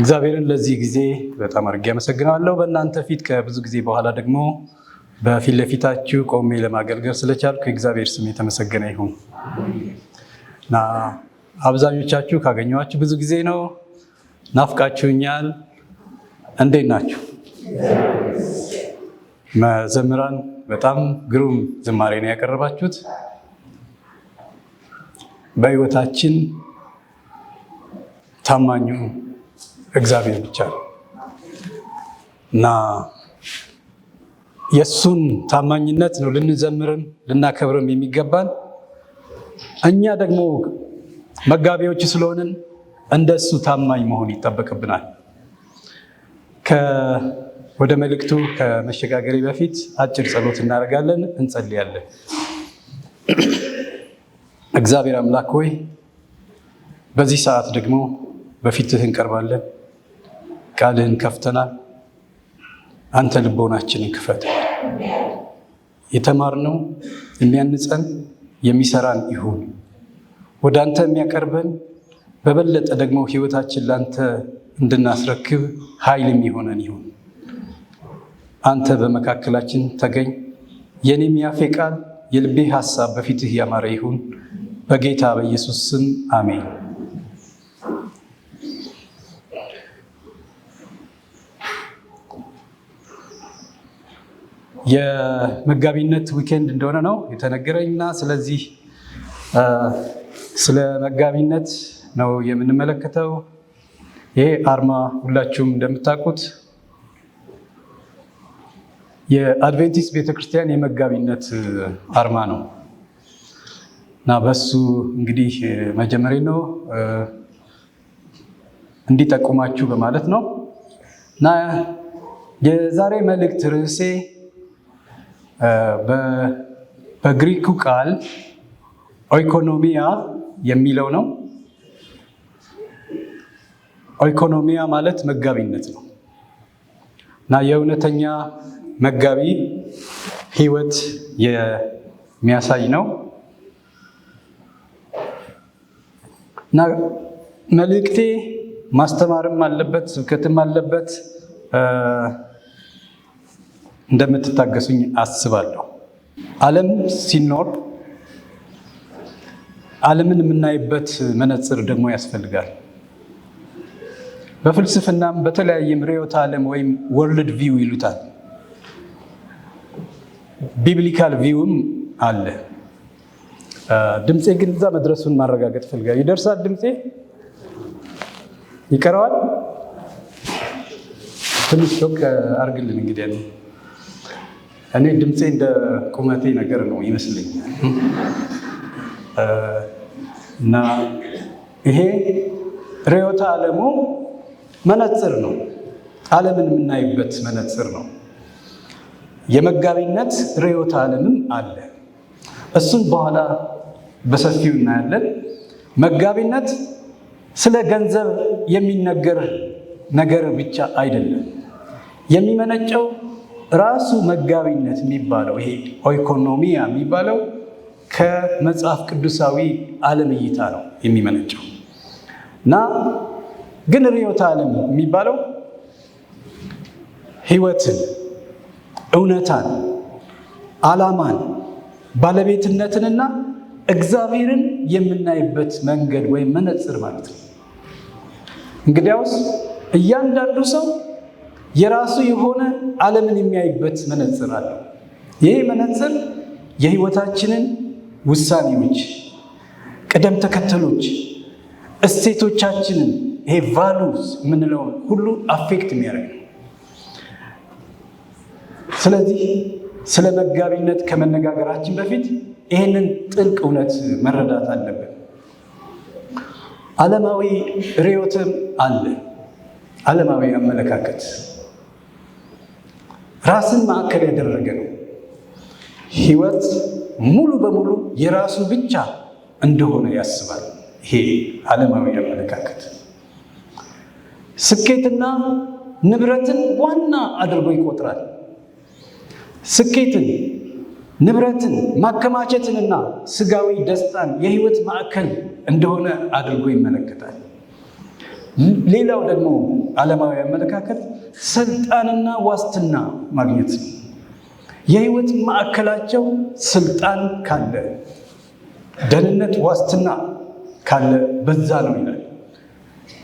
እግዚአብሔርን ለዚህ ጊዜ በጣም አድርጌ አመሰግናለሁ። በእናንተ ፊት ከብዙ ጊዜ በኋላ ደግሞ በፊት ለፊታችሁ ቆሜ ለማገልገል ስለቻልኩ የእግዚአብሔር ስም የተመሰገነ ይሁን እና አብዛኞቻችሁ ካገኘኋችሁ ብዙ ጊዜ ነው። ናፍቃችሁኛል። እንዴት ናችሁ? መዘምራን በጣም ግሩም ዝማሬ ነው ያቀረባችሁት። በሕይወታችን ታማኙ እግዚአብሔር ብቻ ነው እና የእሱን ታማኝነት ነው ልንዘምርም ልናከብርም የሚገባን። እኛ ደግሞ መጋቢዎች ስለሆንን እንደሱ ታማኝ መሆን ይጠበቅብናል። ወደ መልእክቱ ከመሸጋገሬ በፊት አጭር ጸሎት እናደርጋለን፣ እንጸልያለን። እግዚአብሔር አምላክ ሆይ በዚህ ሰዓት ደግሞ በፊትህ እንቀርባለን። ቃልህን ከፍተናል። አንተ ልቦናችንን ክፈት። የተማርነው የሚያንጸን የሚሰራን ይሁን። ወደ አንተ የሚያቀርበን በበለጠ ደግሞ ሕይወታችን ለአንተ እንድናስረክብ ኃይልም ይሆነን ይሁን። አንተ በመካከላችን ተገኝ። የኔም ያፌ ቃል የልቤ ሐሳብ በፊትህ ያማረ ይሁን። በጌታ በኢየሱስ ስም አሜን። የመጋቢነት ዊኬንድ እንደሆነ ነው የተነገረኝና ስለዚህ ስለ መጋቢነት ነው የምንመለከተው። ይሄ አርማ ሁላችሁም እንደምታውቁት የአድቬንቲስት ቤተክርስቲያን የመጋቢነት አርማ ነው እና በሱ እንግዲህ መጀመሪያ ነው እንዲጠቁማችሁ በማለት ነው እና የዛሬ መልእክት ርዕሴ በግሪኩ ቃል ኦይኮኖሚያ የሚለው ነው። ኦይኮኖሚያ ማለት መጋቢነት ነው እና የእውነተኛ መጋቢ ሕይወት የሚያሳይ ነው እና መልእክቴ ማስተማርም አለበት፣ ስብከትም አለበት። እንደምትታገሱኝ አስባለሁ። ዓለም ሲኖር ዓለምን የምናይበት መነጽር ደግሞ ያስፈልጋል። በፍልስፍናም በተለያየም ርዕዮተ ዓለም ወይም ወርልድ ቪው ይሉታል። ቢብሊካል ቪውም አለ። ድምፄ ግን እዛ መድረሱን ማረጋገጥ ፈልጋለሁ። ይደርሳል? ድምፄ ይቀረዋል? ትንሽ ሾክ አርግልን እንግዲህ ነው። እኔ ድምፄ እንደ ቁመቴ ነገር ነው ይመስለኛል እና ይሄ ርዕዮተ ዓለሙ መነጽር ነው። ዓለምን የምናይበት መነጽር ነው። የመጋቢነት ርዕዮተ ዓለምም አለ። እሱን በኋላ በሰፊው እናያለን። መጋቢነት ስለ ገንዘብ የሚነገር ነገር ብቻ አይደለም። የሚመነጨው ራሱ መጋቢነት የሚባለው ይሄ ኦይኮኖሚያ የሚባለው ከመጽሐፍ ቅዱሳዊ ዓለም እይታ ነው የሚመነጨው እና ግን ርዕዮተ ዓለም የሚባለው ሕይወትን፣ እውነታን፣ ዓላማን፣ ባለቤትነትንና እግዚአብሔርን የምናይበት መንገድ ወይም መነጽር ማለት ነው። እንግዲያውስ እያንዳንዱ ሰው የራሱ የሆነ ዓለምን የሚያይበት መነጽር አለ። ይሄ መነጽር የሕይወታችንን ውሳኔዎች፣ ቅደም ተከተሎች፣ እሴቶቻችንን ይሄ ቫሉስ የምንለውን ሁሉ አፌክት የሚያደርግ ነው። ስለዚህ ስለ መጋቢነት ከመነጋገራችን በፊት ይህንን ጥልቅ እውነት መረዳት አለብን። ዓለማዊ ርዕዮትም አለ። ዓለማዊ አመለካከት ራስን ማዕከል ያደረገ ነው። ሕይወት ሙሉ በሙሉ የራሱ ብቻ እንደሆነ ያስባል። ይሄ ዓለማዊ አመለካከት ስኬትና ንብረትን ዋና አድርጎ ይቆጥራል። ስኬትን፣ ንብረትን፣ ማከማቸትንና ስጋዊ ደስታን የሕይወት ማዕከል እንደሆነ አድርጎ ይመለከታል። ሌላው ደግሞ ዓለማዊ አመለካከት ስልጣንና ዋስትና ማግኘት ነው። የህይወት ማዕከላቸው ስልጣን ካለ፣ ደህንነት፣ ዋስትና ካለ በዛ ነው ይላል።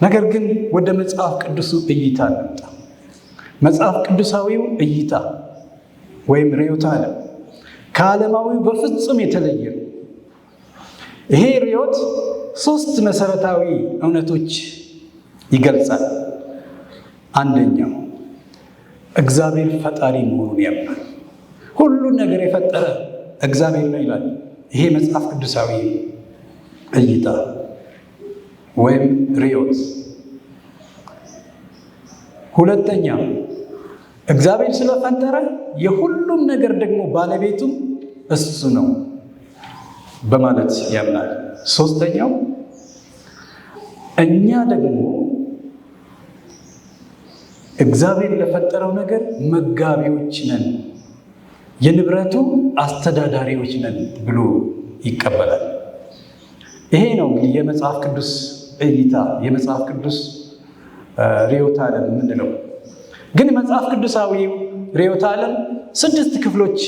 ነገር ግን ወደ መጽሐፍ ቅዱሱ እይታ እንምጣ። መጽሐፍ ቅዱሳዊው እይታ ወይም ርዕዮተ ዓለም ከዓለማዊው በፍጹም የተለየ ነው። ይሄ ርዕዮት 3 መሰረታዊ እውነቶች ይገልጻል። አንደኛው እግዚአብሔር ፈጣሪ መሆኑን ያምናል። ሁሉን ነገር የፈጠረ እግዚአብሔር ነው ይላል። ይሄ መጽሐፍ ቅዱሳዊ እይታ ወይም ርዕዮት። ሁለተኛ እግዚአብሔር ስለፈጠረ የሁሉም ነገር ደግሞ ባለቤቱም እሱ ነው በማለት ያምናል። ሶስተኛው እኛ ደግሞ እግዚአብሔር ለፈጠረው ነገር መጋቢዎች ነን፣ የንብረቱ አስተዳዳሪዎች ነን ብሎ ይቀበላል። ይሄ ነው እንግዲህ የመጽሐፍ ቅዱስ እይታ፣ የመጽሐፍ ቅዱስ ርዕዮተ ዓለም የምንለው። ግን መጽሐፍ ቅዱሳዊ ርዕዮተ ዓለም 6 ክፍሎች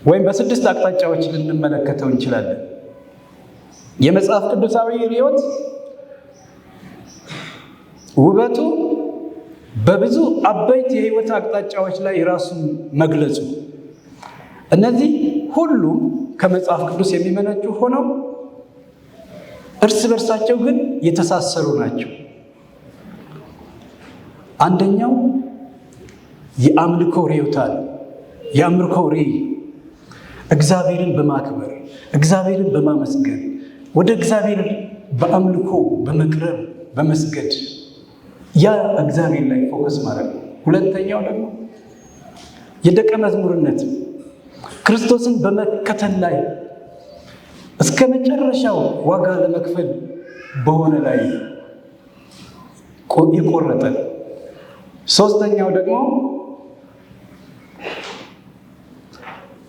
ወይም በ6 አቅጣጫዎች ልንመለከተው እንችላለን። የመጽሐፍ ቅዱሳዊ ርዕዮት ውበቱ በብዙ አበይት የህይወት አቅጣጫዎች ላይ ራሱን መግለጹ፣ እነዚህ ሁሉም ከመጽሐፍ ቅዱስ የሚመነጩ ሆነው እርስ በርሳቸው ግን የተሳሰሩ ናቸው። አንደኛው የአምልኮ ርዕዮተ ዓለም፣ የአምልኮ ርዕይ እግዚአብሔርን በማክበር እግዚአብሔርን በማመስገን ወደ እግዚአብሔር በአምልኮ በመቅረብ በመስገድ ያ እግዚአብሔር ላይ ፎከስ ማድረግ ነው። ሁለተኛው ደግሞ የደቀ መዝሙርነት ክርስቶስን በመከተል ላይ እስከ መጨረሻው ዋጋ ለመክፈል በሆነ ላይ የቆረጠ። ሶስተኛው ደግሞ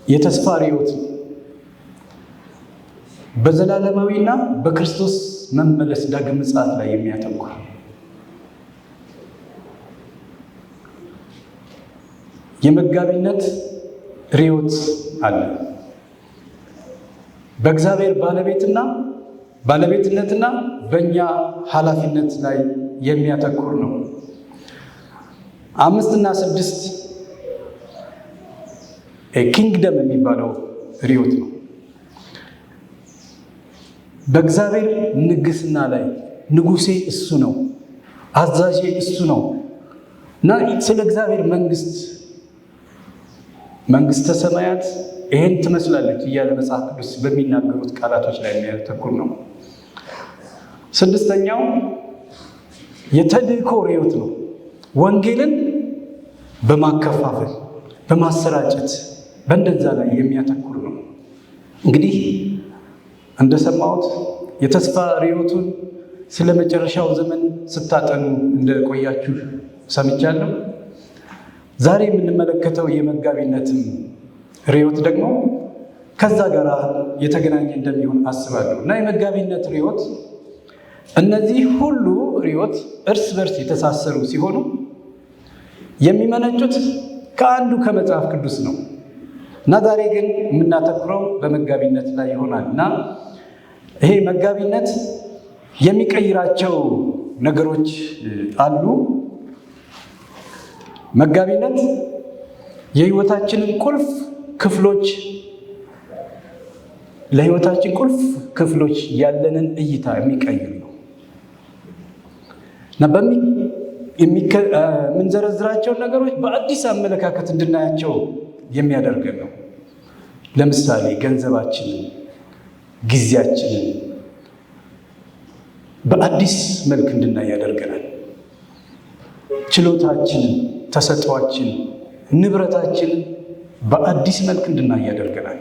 የተስፋ ርዕዮት በዘላለማዊና በክርስቶስ መመለስ ዳግም ምጽአት ላይ የሚያተኩር። የመጋቢነት ርዕዮት አለ። በእግዚአብሔር ባለቤትነትና በእኛ ኃላፊነት ላይ የሚያተኩር ነው። 5 እና 6 ኪንግደም የሚባለው ርዕዮት ነው። በእግዚአብሔር ንግስና ላይ ንጉሴ እሱ ነው፣ አዛዤ እሱ ነው እና ስለ እግዚአብሔር መንግስተ ሰማያት ይሄን ትመስላለች እያለ መጽሐፍ ቅዱስ በሚናገሩት ቃላቶች ላይ የሚያተኩር ነው። 6ኛው የተልእኮ ርዕዮት ነው። ወንጌልን በማከፋፈል በማሰራጨት በእንደዛ ላይ የሚያተኩር ነው። እንግዲህ እንደሰማሁት የተስፋ ርዕዮቱን ስለ መጨረሻው ዘመን ስታጠኑ እንደቆያችሁ ሰምቻለሁ። ዛሬ የምንመለከተው የመጋቢነትም ርዕዮት ደግሞ ከዛ ጋር የተገናኘ እንደሚሆን አስባለሁ እና የመጋቢነት ርዕዮት እነዚህ ሁሉ ርዕዮት እርስ በርስ የተሳሰሩ ሲሆኑ የሚመነጩት ከአንዱ ከመጽሐፍ ቅዱስ ነው እና ዛሬ ግን የምናተኩረው በመጋቢነት ላይ ይሆናል እና ይሄ መጋቢነት የሚቀይራቸው ነገሮች አሉ። መጋቢነት የህይወታችንን ቁልፍ ክፍሎች ለህይወታችን ቁልፍ ክፍሎች ያለንን እይታ የሚቀይር ነው እና የምንዘረዝራቸውን ነገሮች በአዲስ አመለካከት እንድናያቸው የሚያደርገን ነው። ለምሳሌ ገንዘባችንን፣ ጊዜያችንን በአዲስ መልክ እንድናይ ያደርገናል። ችሎታችንን፣ ተሰጥኦአችንን፣ ንብረታችንን በአዲስ መልክ እንድናይ ያደርገናል።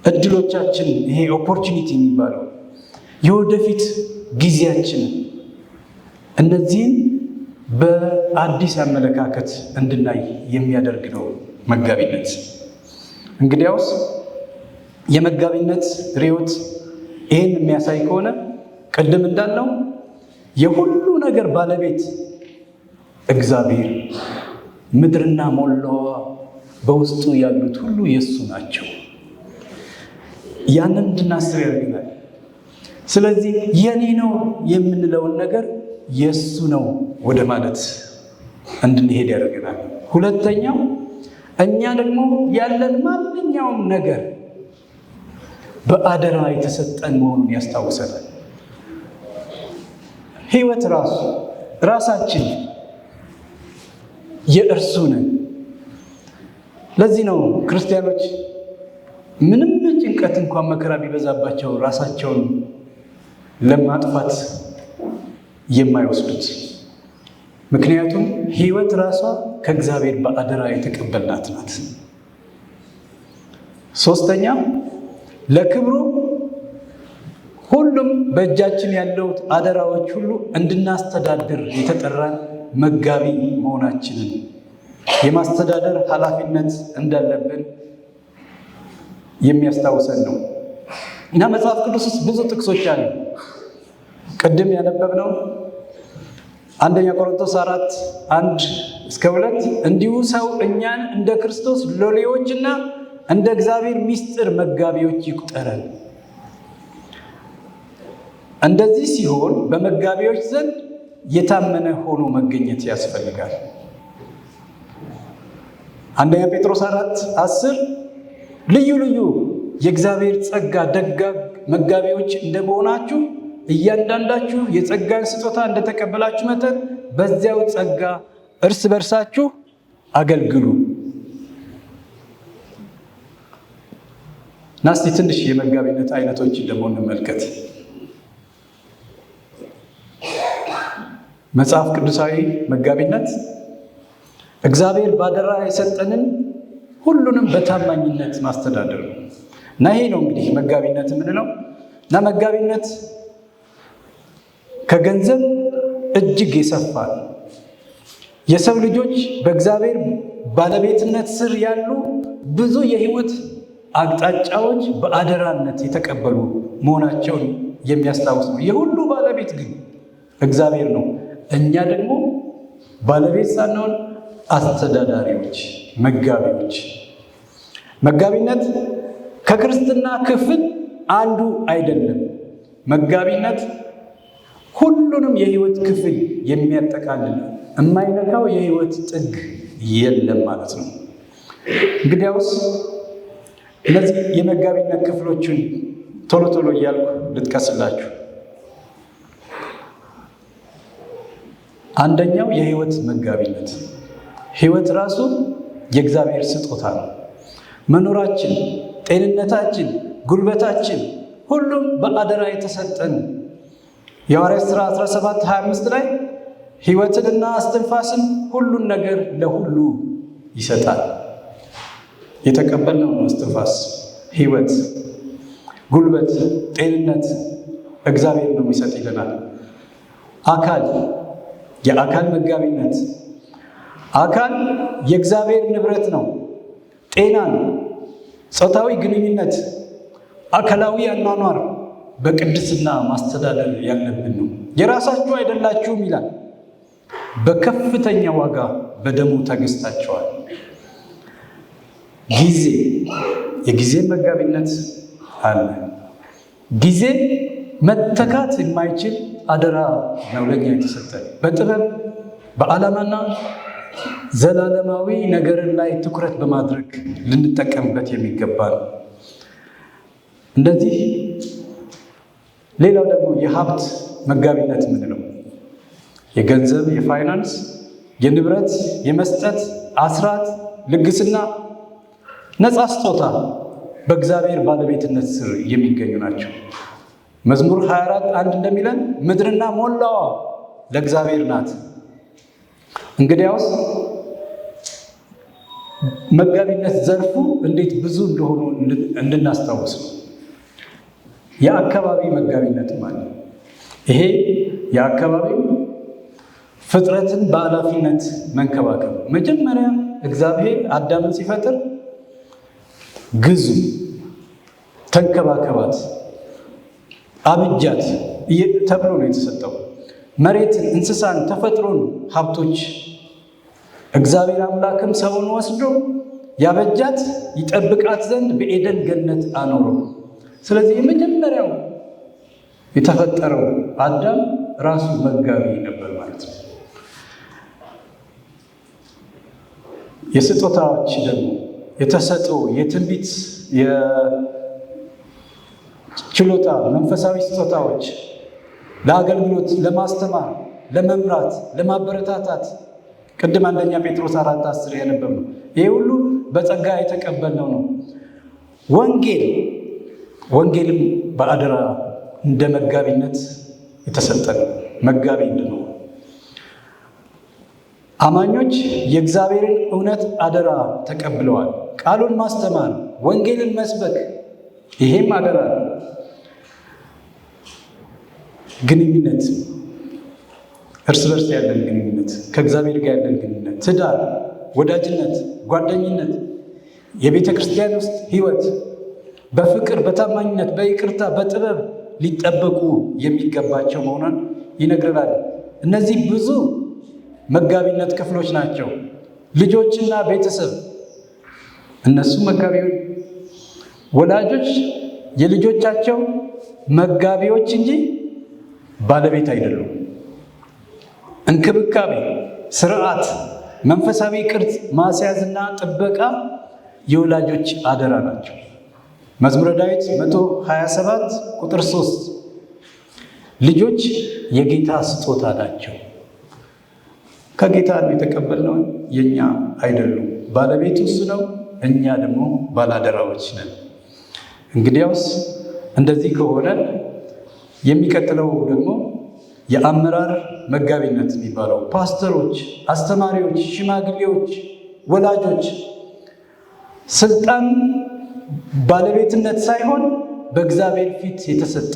እድሎቻችን፣ ይሄ ኦፖርቹኒቲ የሚባለው የወደፊት ጊዜያችንን፣ እነዚህን በአዲስ አመለካከት እንድናይ የሚያደርግ ነው መጋቢነት። እንግዲያውስ የመጋቢነት ርዕዮት ይህን የሚያሳይ ከሆነ ቅድም እንዳልነው የሁሉ ነገር ባለቤት እግዚአብሔር፣ ምድርና ሞላዋ በውስጡ ያሉት ሁሉ የእሱ ናቸው። ያንን እንድናስብ ያደርገናል። ስለዚህ የኔ ነው የምንለውን ነገር የእሱ ነው ወደ ማለት እንድንሄድ ያደርገናል። ሁለተኛው እኛ ደግሞ ያለን ማንኛውም ነገር በአደራ የተሰጠን መሆኑን ያስታውሰናል። ሕይወት ራሳችን የእርሱ ነን። ለዚህ ነው ክርስቲያኖች ምንም ጭንቀት እንኳን መከራ ቢበዛባቸው ራሳቸውን ለማጥፋት የማይወስዱት። ምክንያቱም ሕይወት ራሷ ከእግዚአብሔር በአደራ የተቀበልናት ናት። ሶስተኛ ለክብሩ ሁሉም በእጃችን ያለው አደራዎች ሁሉ እንድናስተዳድር የተጠራን መጋቢ መሆናችንን የማስተዳደር ኃላፊነት እንዳለብን የሚያስታውሰን ነው እና መጽሐፍ ቅዱስ ውስጥ ብዙ ጥቅሶች አሉ። ቅድም ያነበብነው 1 ቆሮንቶስ 4:1-2 እንዲሁ ሰው እኛን እንደ ክርስቶስ ሎሌዎችና እንደ እግዚአብሔር ምስጢር መጋቢዎች ይቁጠረን። እንደዚህ ሲሆን በመጋቢዎች ዘንድ የታመነ ሆኖ መገኘት ያስፈልጋል። 1 ጴጥሮስ 4:10 ልዩ ልዩ የእግዚአብሔር ጸጋ ደጋግ መጋቢዎች እንደመሆናችሁ እያንዳንዳችሁ የጸጋን ስጦታ እንደተቀበላችሁ መጠን በዚያው ጸጋ እርስ በርሳችሁ አገልግሉ። ናስቲ ትንሽ የመጋቢነት አይነቶችን ደግሞ እንመልከት። መጽሐፍ ቅዱሳዊ መጋቢነት እግዚአብሔር ባደራ የሰጠንን ሁሉንም በታማኝነት ማስተዳደር ነው እና ይሄ ነው እንግዲህ መጋቢነት የምንለው እና መጋቢነት ከገንዘብ እጅግ የሰፋ የሰው ልጆች በእግዚአብሔር ባለቤትነት ስር ያሉ ብዙ የሕይወት አቅጣጫዎች በአደራነት የተቀበሉ መሆናቸውን የሚያስታውስ ነው። የሁሉ ባለቤት ግን እግዚአብሔር ነው። እኛ ደግሞ ባለቤት ሳንሆን አስተዳዳሪዎች፣ መጋቢዎች። መጋቢነት ከክርስትና ክፍል አንዱ አይደለም። መጋቢነት ሁሉንም የሕይወት ክፍል የሚያጠቃልል የማይነካው የሕይወት ጥግ የለም ማለት ነው። እንግዲያውስ እነዚህ የመጋቢነት ክፍሎችን ቶሎ ቶሎ እያልኩ ልጥቀስላችሁ። አንደኛው የሕይወት መጋቢነት። ሕይወት ራሱ የእግዚአብሔር ስጦታ ነው። መኖራችን፣ ጤንነታችን፣ ጉልበታችን ሁሉም በአደራ የተሰጠን። የሐዋርያት ሥራ 17:25 ላይ ሕይወትንና እስትንፋስን ሁሉን ነገር ለሁሉ ይሰጣል። የተቀበልነው እስትንፋስ፣ ሕይወት፣ ጉልበት፣ ጤንነት እግዚአብሔር ነው የሚሰጥ ይለናል። አካል፣ የአካል መጋቢነት። አካል የእግዚአብሔር ንብረት ነው። ጤናን፣ ጾታዊ ግንኙነት፣ አካላዊ አኗኗር በቅድስና ማስተዳደር ያለብን ነው። የራሳችሁ አይደላችሁም ይላል። በከፍተኛ ዋጋ በደሙ ተገዝታችኋል። ጊዜ፣ የጊዜ መጋቢነት አለ። ጊዜ መተካት የማይችል አደራ ነው ለኛ የተሰጠን። በጥበብ በዓላማና ዘላለማዊ ነገርን ላይ ትኩረት በማድረግ ልንጠቀምበት የሚገባ ነው። እንደዚህ ሌላው ደግሞ የሀብት መጋቢነት የምንለው የገንዘብ፣ የፋይናንስ፣ የንብረት፣ የመስጠት፣ አስራት፣ ልግስና፣ ነፃ ስጦታ በእግዚአብሔር ባለቤትነት ስር የሚገኙ ናቸው። መዝሙር 24:1 እንደሚለን ምድርና ሞላዋ ለእግዚአብሔር ናት። እንግዲያውስ መጋቢነት ዘርፉ እንዴት ብዙ እንደሆኑ እንድናስታውስ ነው። የአካባቢ መጋቢነትም አለ። ይሄ የአካባቢው ፍጥረትን በኃላፊነት መንከባከብ። መጀመሪያ እግዚአብሔር አዳምን ሲፈጥር ግዙ፣ ተንከባከባት፣ አብጃት ተብሎ ነው የተሰጠው። መሬትን፣ እንስሳን፣ ተፈጥሮን ሀብቶች እግዚአብሔር አምላክም ሰውን ወስዶ ያበጃት ይጠብቃት ዘንድ በኤደን ገነት አኖረው። ስለዚህ የመጀመሪያው የተፈጠረው አዳም ራሱ መጋቢ ነበር ማለት ነው። የስጦታዎች ደግሞ የተሰጠው የትንቢት የችሎታ መንፈሳዊ ስጦታዎች ለአገልግሎት፣ ለማስተማር፣ ለመምራት፣ ለማበረታታት ቅድም አንደኛ ጴጥሮስ 4:10 ያነበብነው ይሄ ሁሉ በጸጋ የተቀበልነው ነው። ወንጌልም በአደራ እንደ መጋቢነት የተሰጠን መጋቢ እንድንሆን አማኞች የእግዚአብሔርን እውነት አደራ ተቀብለዋል። ቃሉን ማስተማር፣ ወንጌልን መስበክ ይሄም አደራ ነው። ግንኙነት፣ እርስ በርስ ያለን ግንኙነት፣ ከእግዚአብሔር ጋር ያለን ግንኙነት፣ ትዳር፣ ወዳጅነት፣ ጓደኝነት፣ የቤተ ክርስቲያን ውስጥ ሕይወት በፍቅር፣ በታማኝነት፣ በይቅርታ፣ በጥበብ ሊጠበቁ የሚገባቸው መሆኑን ይነግረናል። እነዚህ ብዙ መጋቢነት ክፍሎች ናቸው። ልጆችና ቤተሰብ እነሱ መጋቢዎች፣ ወላጆች የልጆቻቸው መጋቢዎች እንጂ ባለቤት አይደሉም። እንክብካቤ፣ ስርዓት፣ መንፈሳዊ ቅርጽ ማስያዝና ጥበቃ የወላጆች አደራ ናቸው። መዝሙረ ዳዊት 127 ቁጥር 3 ልጆች የጌታ ስጦታ ናቸው። ከጌታ ነው የተቀበልነው፣ የኛ አይደሉም። ባለቤቱ እሱ ነው፣ እኛ ደግሞ ባላደራዎች ነን። እንግዲያውስ እንደዚህ ከሆነ የሚቀጥለው ደግሞ የአመራር መጋቢነት የሚባለው ፓስተሮች፣ አስተማሪዎች፣ ሽማግሌዎች፣ ወላጆች ስልጣን ባለቤትነት ሳይሆን በእግዚአብሔር ፊት የተሰጠ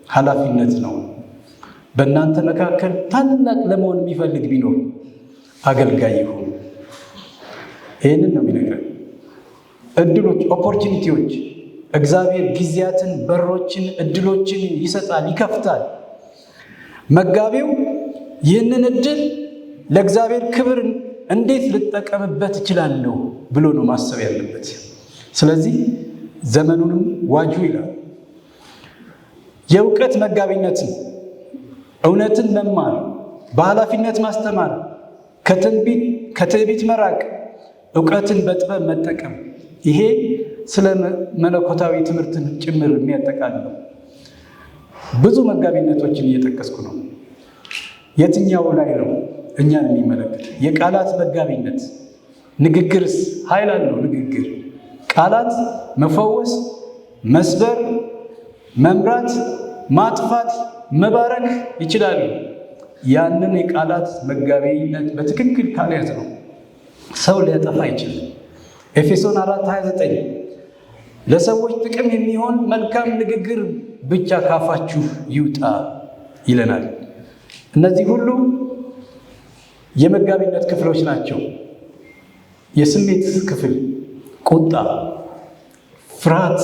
ኃላፊነት ነው። በእናንተ መካከል ታላቅ ለመሆን የሚፈልግ ቢኖር አገልጋይ ይሁን። ይህንን ነው የሚነግረን። እድሎች፣ ኦፖርቹኒቲዎች እግዚአብሔር ጊዜያትን፣ በሮችን፣ እድሎችን ይሰጣል፣ ይከፍታል። መጋቢው ይህንን እድል ለእግዚአብሔር ክብር እንዴት ልጠቀምበት እችላለሁ ብሎ ነው ማሰብ ያለበት። ስለዚህ ዘመኑንም ዋጁ ይላል። የእውቀት መጋቢነትን፣ እውነትን መማር፣ በኃላፊነት ማስተማር፣ ከትዕቢት መራቅ፣ እውቀትን በጥበብ መጠቀም፣ ይሄ ስለ መለኮታዊ ትምህርትን ጭምር የሚያጠቃልለው። ብዙ መጋቢነቶችን እየጠቀስኩ ነው። የትኛው ላይ ነው እኛን የሚመለከት? የቃላት መጋቢነት። ንግግርስ ኃይል አለው። ንግግር፣ ቃላት መፈወስ፣ መስበር፣ መምራት፣ ማጥፋት፣ መባረክ ይችላሉ። ያንን የቃላት መጋቢነት በትክክል ካልያዝ ነው ሰው ሊያጠፋ አይችልም። ኤፌሶን 4:29 ለሰዎች ጥቅም የሚሆን መልካም ንግግር ብቻ ካፋችሁ ይውጣ ይለናል። እነዚህ ሁሉ የመጋቢነት ክፍሎች ናቸው። የስሜት ክፍል ቁጣ፣ ፍርሃት፣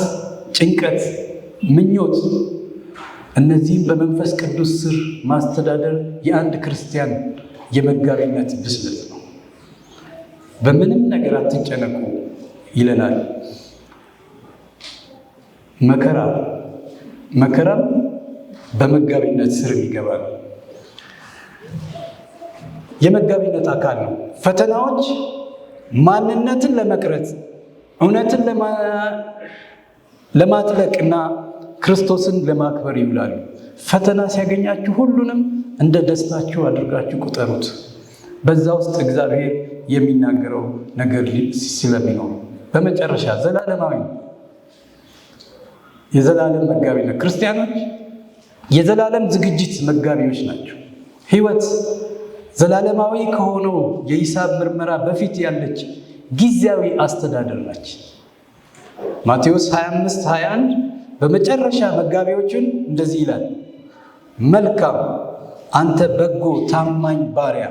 ጭንቀት፣ ምኞት፣ እነዚህም በመንፈስ ቅዱስ ስር ማስተዳደር የአንድ ክርስቲያን የመጋቢነት ብስለት ነው። በምንም ነገር አትጨነቁ ይለናል። መከራም በመጋቢነት ስር ይገባል። የመጋቢነት አካል ነው። ፈተናዎች ማንነትን ለመቅረጽ፣ እውነትን ለማጥለቅና ክርስቶስን ለማክበር ይውላሉ። ፈተና ሲያገኛችሁ ሁሉንም እንደ ደስታችሁ አድርጋችሁ ቁጠሩት። በዛ ውስጥ እግዚአብሔር የሚናገረው ነገር ስለሚኖር በመጨረሻ ዘላለማዊ የዘላለም መጋቢነት። ክርስቲያኖች የዘላለም ዝግጅት መጋቢዎች ናቸው። ሕይወት ዘላለማዊ ከሆነው የሂሳብ ምርመራ በፊት ያለች ጊዜያዊ አስተዳደር ናች። ማቴዎስ 25:21 በመጨረሻ መጋቢዎቹን እንደዚህ ይላል፣ መልካም አንተ በጎ ታማኝ ባሪያ፣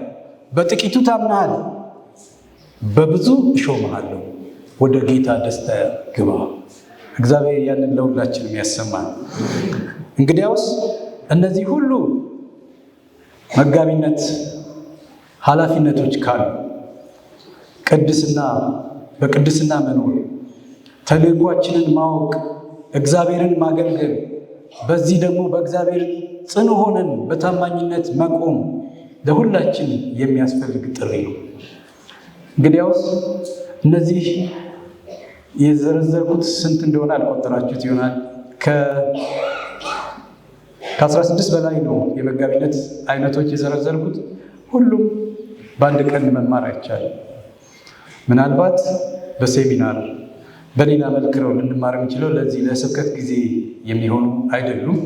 በጥቂቱ ታምነሃል፣ በብዙ እሾምሃለሁ፣ ወደ ጌታ ደስታ ግባ። እግዚአብሔር ያንን ለሁላችንም ያሰማል። እንግዲያውስ እነዚህ ሁሉ መጋቢነት ኃላፊነቶች ካሉ በቅድስና መኖር፣ ተልዕኳችንን ማወቅ፣ እግዚአብሔርን ማገልገል፣ በዚህ ደግሞ በእግዚአብሔር ጽኑ ሆነን በታማኝነት መቆም ለሁላችን የሚያስፈልግ ጥሪ ነው። እንግዲያውስ እነዚህ የዘረዘርኩት ስንት እንደሆነ አልቆጠራችሁት ይሆናል። ከ16 በላይ ነው የመጋቢነት አይነቶች የዘረዘርኩት። ሁሉም በአንድ ቀን መማር አይቻልም። ምናልባት በሴሚናር በሌላ መልክ ነው ልንማር የምንችለው። ለዚህ ለስብከት ጊዜ የሚሆኑ አይደሉም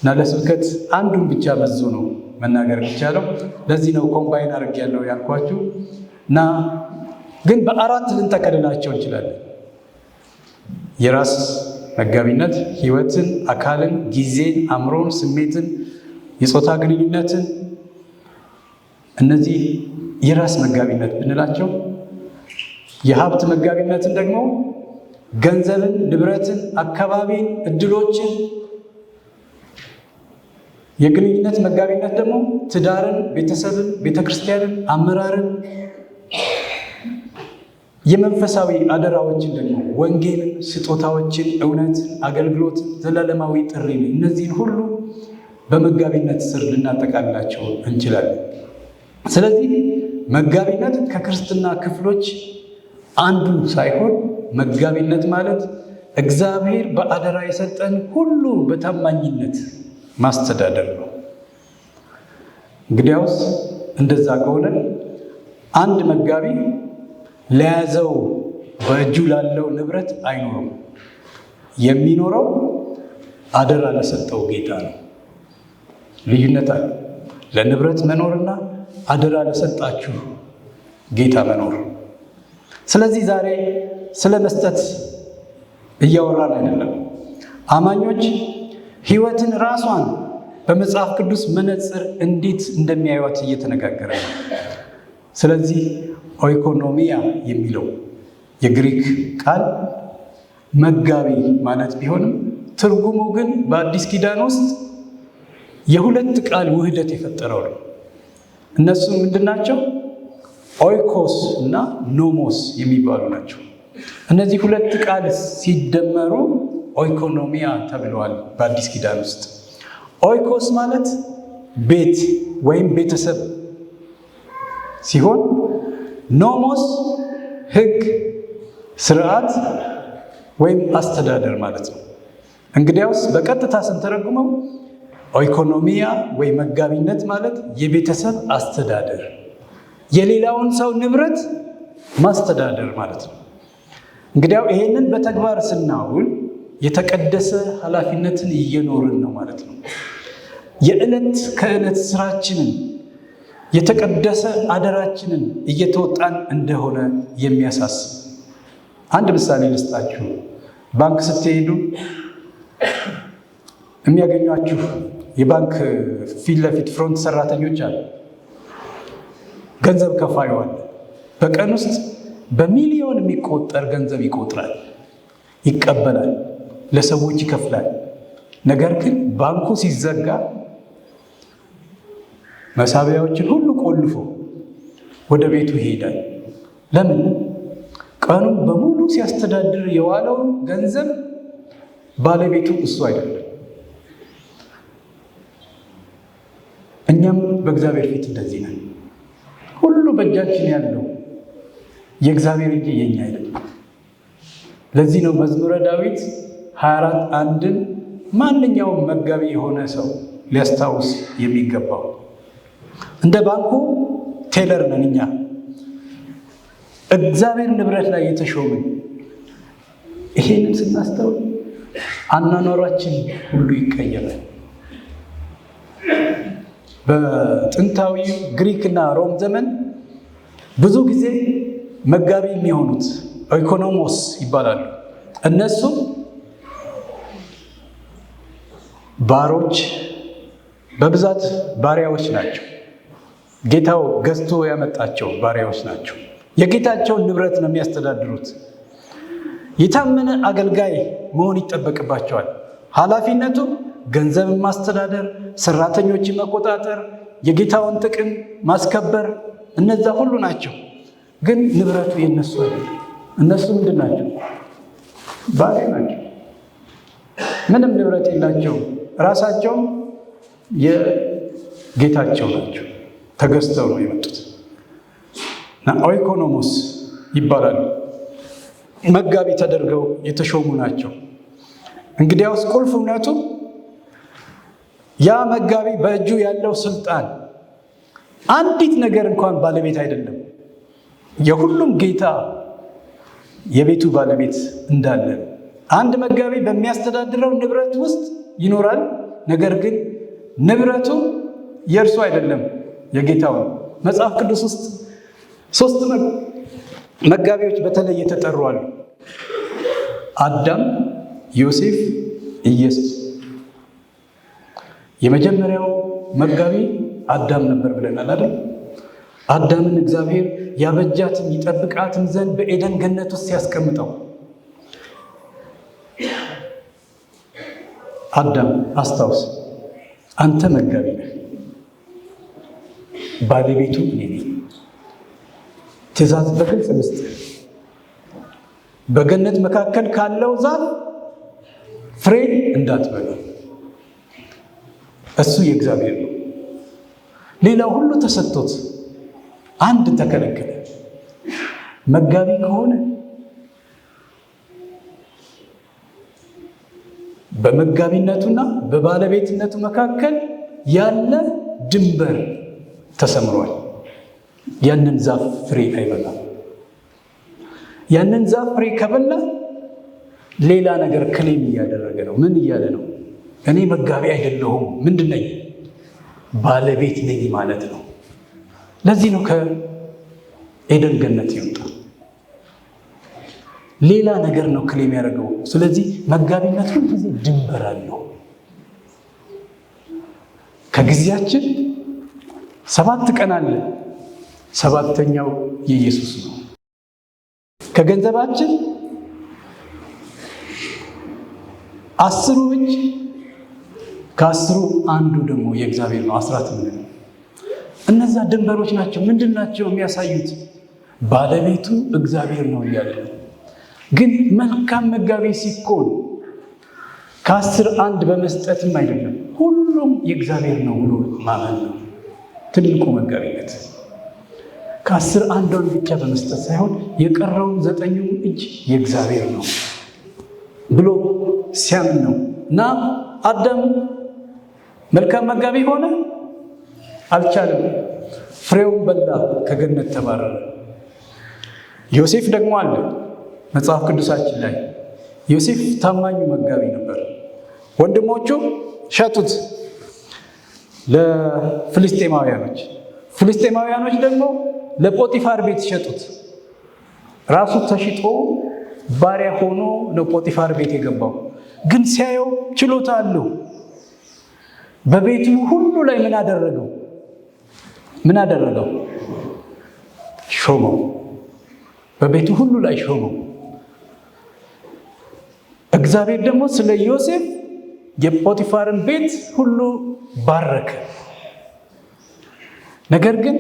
እና ለስብከት አንዱን ብቻ መዞ ነው መናገር የሚቻለው። ለዚህ ነው ኮምባይን አድርጌያለሁ ያልኳችሁ እና ግን በአራት ልንጠቀልላቸው እንችላለን። የራስ መጋቢነት ሕይወትን፣ አካልን፣ ጊዜን፣ አእምሮን፣ ስሜትን፣ የጾታ ግንኙነትን፣ እነዚህ የራስ መጋቢነት ብንላቸው፣ የሀብት መጋቢነትን ደግሞ ገንዘብን፣ ንብረትን፣ አካባቢን፣ እድሎችን፣ የግንኙነት መጋቢነት ደግሞ ትዳርን፣ ቤተሰብን፣ ቤተክርስቲያንን፣ አመራርን፣ የመንፈሳዊ አደራዎችን ደግሞ ወንጌልን፣ ስጦታዎችን፣ እውነትን፣ አገልግሎትን፣ ዘላለማዊ ጥሪን፣ እነዚህን ሁሉ በመጋቢነት ስር ልናጠቃልላቸው እንችላለን። ስለዚህ መጋቢነት ከክርስትና ክፍሎች አንዱ ሳይሆን መጋቢነት ማለት እግዚአብሔር በአደራ የሰጠን ሁሉ በታማኝነት ማስተዳደር ነው። እንግዲያውስ እንደዛ ከሆነ አንድ መጋቢ ለያዘው በእጁ ላለው ንብረት አይኖርም። የሚኖረው አደራ ለሰጠው ጌታ ነው። ልዩነት አለ። ለንብረት መኖርና አደራ ለሰጣችሁ ጌታ መኖር። ስለዚህ ዛሬ ስለ መስጠት እያወራን አይደለም። አማኞች ሕይወትን ራሷን በመጽሐፍ ቅዱስ መነጽር እንዴት እንደሚያዩት እየተነጋገረ ነው። ስለዚህ ኦይኮኖሚያ የሚለው የግሪክ ቃል መጋቢ ማለት ቢሆንም ትርጉሙ ግን በአዲስ ኪዳን ውስጥ የሁለት ቃል ውህደት የፈጠረው ነው። እነሱ ምንድናቸው? ኦይኮስ እና ኖሞስ የሚባሉ ናቸው። እነዚህ ሁለት ቃል ሲደመሩ ኦይኮኖሚያ ተብለዋል በአዲስ ኪዳን ውስጥ። ኦይኮስ ማለት ቤት ወይም ቤተሰብ ሲሆን ኖሞስ ሕግ፣ ስርዓት ወይም አስተዳደር ማለት ነው። እንግዲያውስ በቀጥታ ስንተረጉመው ኦይኮኖሚያ ወይ መጋቢነት ማለት የቤተሰብ አስተዳደር፣ የሌላውን ሰው ንብረት ማስተዳደር ማለት ነው። እንግዲያው ይሄንን በተግባር ስናውል የተቀደሰ ኃላፊነትን እየኖርን ነው ማለት ነው። የዕለት ከዕለት ስራችንን የተቀደሰ አደራችንን እየተወጣን እንደሆነ የሚያሳስብ አንድ ምሳሌ ልስጣችሁ። ባንክ ስትሄዱ የሚያገኟችሁ የባንክ ፊት ለፊት ፍሮንት ሰራተኞች አሉ። ገንዘብ ከፋዩ አለ። በቀን ውስጥ በሚሊዮን የሚቆጠር ገንዘብ ይቆጥራል፣ ይቀበላል፣ ለሰዎች ይከፍላል። ነገር ግን ባንኩ ሲዘጋ መሳቢያዎችን ሁሉ ቆልፎ ወደ ቤቱ ይሄዳል። ለምን? ቀኑን በሙሉ ሲያስተዳድር የዋለው ገንዘብ ባለቤቱ እሱ አይደለም። እኛም በእግዚአብሔር ፊት እንደዚህ ነን። ሁሉ በእጃችን ያለው የእግዚአብሔር እንጂ የኛ አይደለም። ለዚህ ነው መዝሙረ ዳዊት 24:1 ማንኛውም መጋቢ የሆነ ሰው ሊያስታውስ የሚገባው። እንደ ባንኩ ቴለር ነን እኛ። እግዚአብሔር ንብረት ላይ የተሾምን። ይሄንን ስናስተውል አኗኗራችን ሁሉ ይቀየራል። በጥንታዊ ግሪክና ሮም ዘመን ብዙ ጊዜ መጋቢ የሚሆኑት ኢኮኖሞስ ይባላሉ። እነሱ ባሮች፣ በብዛት ባሪያዎች ናቸው። ጌታው ገዝቶ ያመጣቸው ባሪያዎች ናቸው። የጌታቸውን ንብረት ነው የሚያስተዳድሩት። የታመነ አገልጋይ መሆን ይጠበቅባቸዋል። ኃላፊነቱ ገንዘብን ማስተዳደር፣ ሰራተኞችን መቆጣጠር፣ የጌታውን ጥቅም ማስከበር፣ እነዛ ሁሉ ናቸው። ግን ንብረቱ የነሱ አይደለም። እነሱ ምንድን ናቸው? ባሪያ ናቸው። ምንም ንብረት የላቸውም። ራሳቸውም የጌታቸው ናቸው። ተገዝተው ነው የመጡት እና ኦይኮኖሞስ ይባላሉ። መጋቢ ተደርገው የተሾሙ ናቸው። እንግዲያውስ ቁልፍ እውነቱ ያ መጋቢ በእጁ ያለው ስልጣን አንዲት ነገር እንኳን ባለቤት አይደለም። የሁሉም ጌታ የቤቱ ባለቤት እንዳለ አንድ መጋቢ በሚያስተዳድረው ንብረት ውስጥ ይኖራል። ነገር ግን ንብረቱ የእርሱ አይደለም፣ የጌታው። መጽሐፍ ቅዱስ ውስጥ 3 መጋቢዎች በተለይ የተጠሩ አሉ። አዳም፣ ዮሴፍ፣ ኢየሱስ። የመጀመሪያው መጋቢ አዳም ነበር ብለናል አይደል? አዳምን እግዚአብሔር ያበጃትን ይጠብቃትን ዘንድ በኤደን ገነት ውስጥ ያስቀምጠው። አዳም አስታውስ፣ አንተ መጋቢ ነህ፣ ባለቤቱ እኔ ነኝ። ትእዛዝ በግልጽ ምስጥ በገነት መካከል ካለው ዛፍ ፍሬ እንዳትበሉ፣ እሱ የእግዚአብሔር ነው። ሌላው ሁሉ ተሰጥቶት አንድ ተከለከለ። መጋቢ ከሆነ በመጋቢነቱና በባለቤትነቱ መካከል ያለ ድንበር ተሰምሯል። ያንን ዛፍ ፍሬ አይበላም። ያንን ዛፍ ፍሬ ከበላ ሌላ ነገር ክሌም እያደረገ ነው። ምን እያለ ነው? እኔ መጋቢ አይደለሁም፣ ምንድን ነኝ? ባለቤት ነኝ ማለት ነው። ለዚህ ነው ከኤደን ገነት ይወጣ። ሌላ ነገር ነው ክሌም ያደረገው። ስለዚህ መጋቢነት ሁሉ ጊዜ ድንበር አለው። ከጊዜያችን 7 ቀን አለ። 7ኛው የኢየሱስ ነው። ከገንዘባችን 10 እጅ፣ ከ10 አንዱ ደግሞ የእግዚአብሔር ነው። 10 ነው። እነዛ ድንበሮች ናቸው። ምንድን ናቸው የሚያሳዩት? ባለቤቱ እግዚአብሔር ነው እያለ ነው። ግን መልካም መጋቢ ሲኮን ከ10 አንድ በመስጠትም አይደለም፣ ሁሉም የእግዚአብሔር ነው ብሎ ማመን ነው ትልቁ መጋቢነት። ከ10 አንዷን ብቻ በመስጠት ሳይሆን የቀረውን 9 እጅ የእግዚአብሔር ነው ብሎ ሲያምን ነው። እና አዳም መልካም መጋቢ ሆነ? አልቻለም። ፍሬውን በላ፣ ከገነት ተባረረ። ዮሴፍ ደግሞ አለ መጽሐፍ ቅዱሳችን ላይ። ዮሴፍ ታማኙ መጋቢ ነበር። ወንድሞቹ ሸጡት ለፍልስጤማውያኖች። ፍልስጤማውያኖች ደግሞ ለጶጢፋር ቤት ሸጡት። ራሱ ተሽጦ ባሪያ ሆኖ ለጶጢፋር ቤት የገባው። ግን ሲያየው ችሎታ አለው። በቤቱ ሁሉ ላይ ምን አደረገው? ሾመው። በቤቱ ሁሉ ላይ ሾመው። እግዚአብሔር ደግሞ ስለ ዮሴፍ የጶጢፋርን ቤት ሁሉ ባረከ። ነገር ግን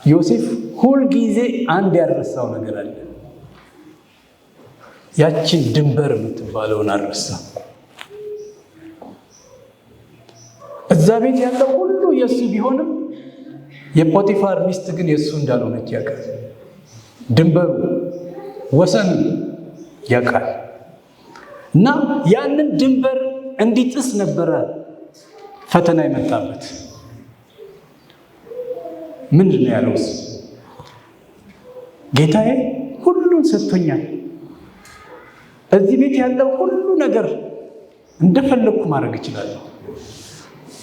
ዮሴፍ ሁልጊዜ አንድ ያረሳው ነገር አለ። ያችን ድንበር የምትባለውን አረሳ። እዛ ቤት ያለው ሁሉ የእሱ ቢሆንም የጶጢፋር ሚስት ግን የእሱ እንዳልሆነች ያውቃል። ድንበሩ ወሰኑ ያውቃል። እና ያንን ድንበር እንዲጥስ ነበረ ፈተና የመጣበት። ምንድን ነው ያለው? ጌታዬ ሁሉን ሰጥቶኛል፣ እዚህ ቤት ያለው ሁሉ ነገር እንደፈለግኩ ማድረግ እችላለሁ።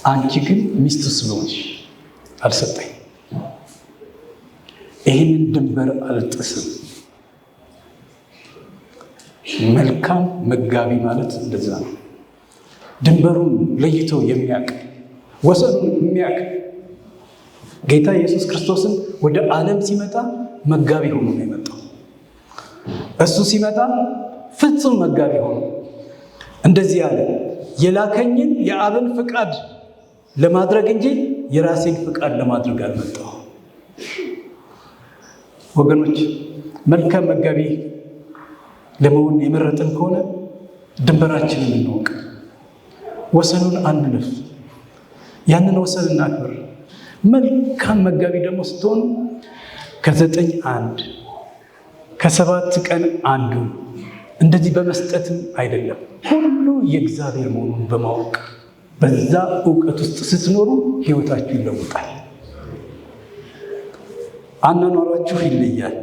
አንቺ ግን ሚስቱ ስለሆንሽ አልሰጠኝ። ይህንን ድንበር አልጥስም። መልካም መጋቢ ማለት እንደዛ ነው። ድንበሩን ለይቶ የሚያውቅ፣ ወሰኑን የሚያውቅ። ጌታ ኢየሱስ ክርስቶስን ወደ ዓለም ሲመጣ መጋቢ ሆኖ ነው የመጣው። እሱ ሲመጣ ፍጹም መጋቢ ሆኖ እንደዚህ ያለ የላከኝን የአብን ፍቃድ ለማድረግ እንጂ የራሴን ፍቃድ ለማድረግ አልመጣሁም። ወገኖች መልካም መጋቢ ለመሆን የመረጥን ከሆነ ድንበራችንን እንወቅ፣ ወሰኑን አንለፍ፣ ያንን ወሰን እናክብር። መልካም መጋቢ ደግሞ ስትሆኑ ከ9 1 ከ7 ቀን አንዱ እንደዚህ በመስጠትም አይደለም፣ ሁሉ የእግዚአብሔር መሆኑን በማወቅ በዛ እውቀት ውስጥ ስትኖሩ ህይወታችሁ ይለውጣል፣ አኗኗራችሁ ይለያል።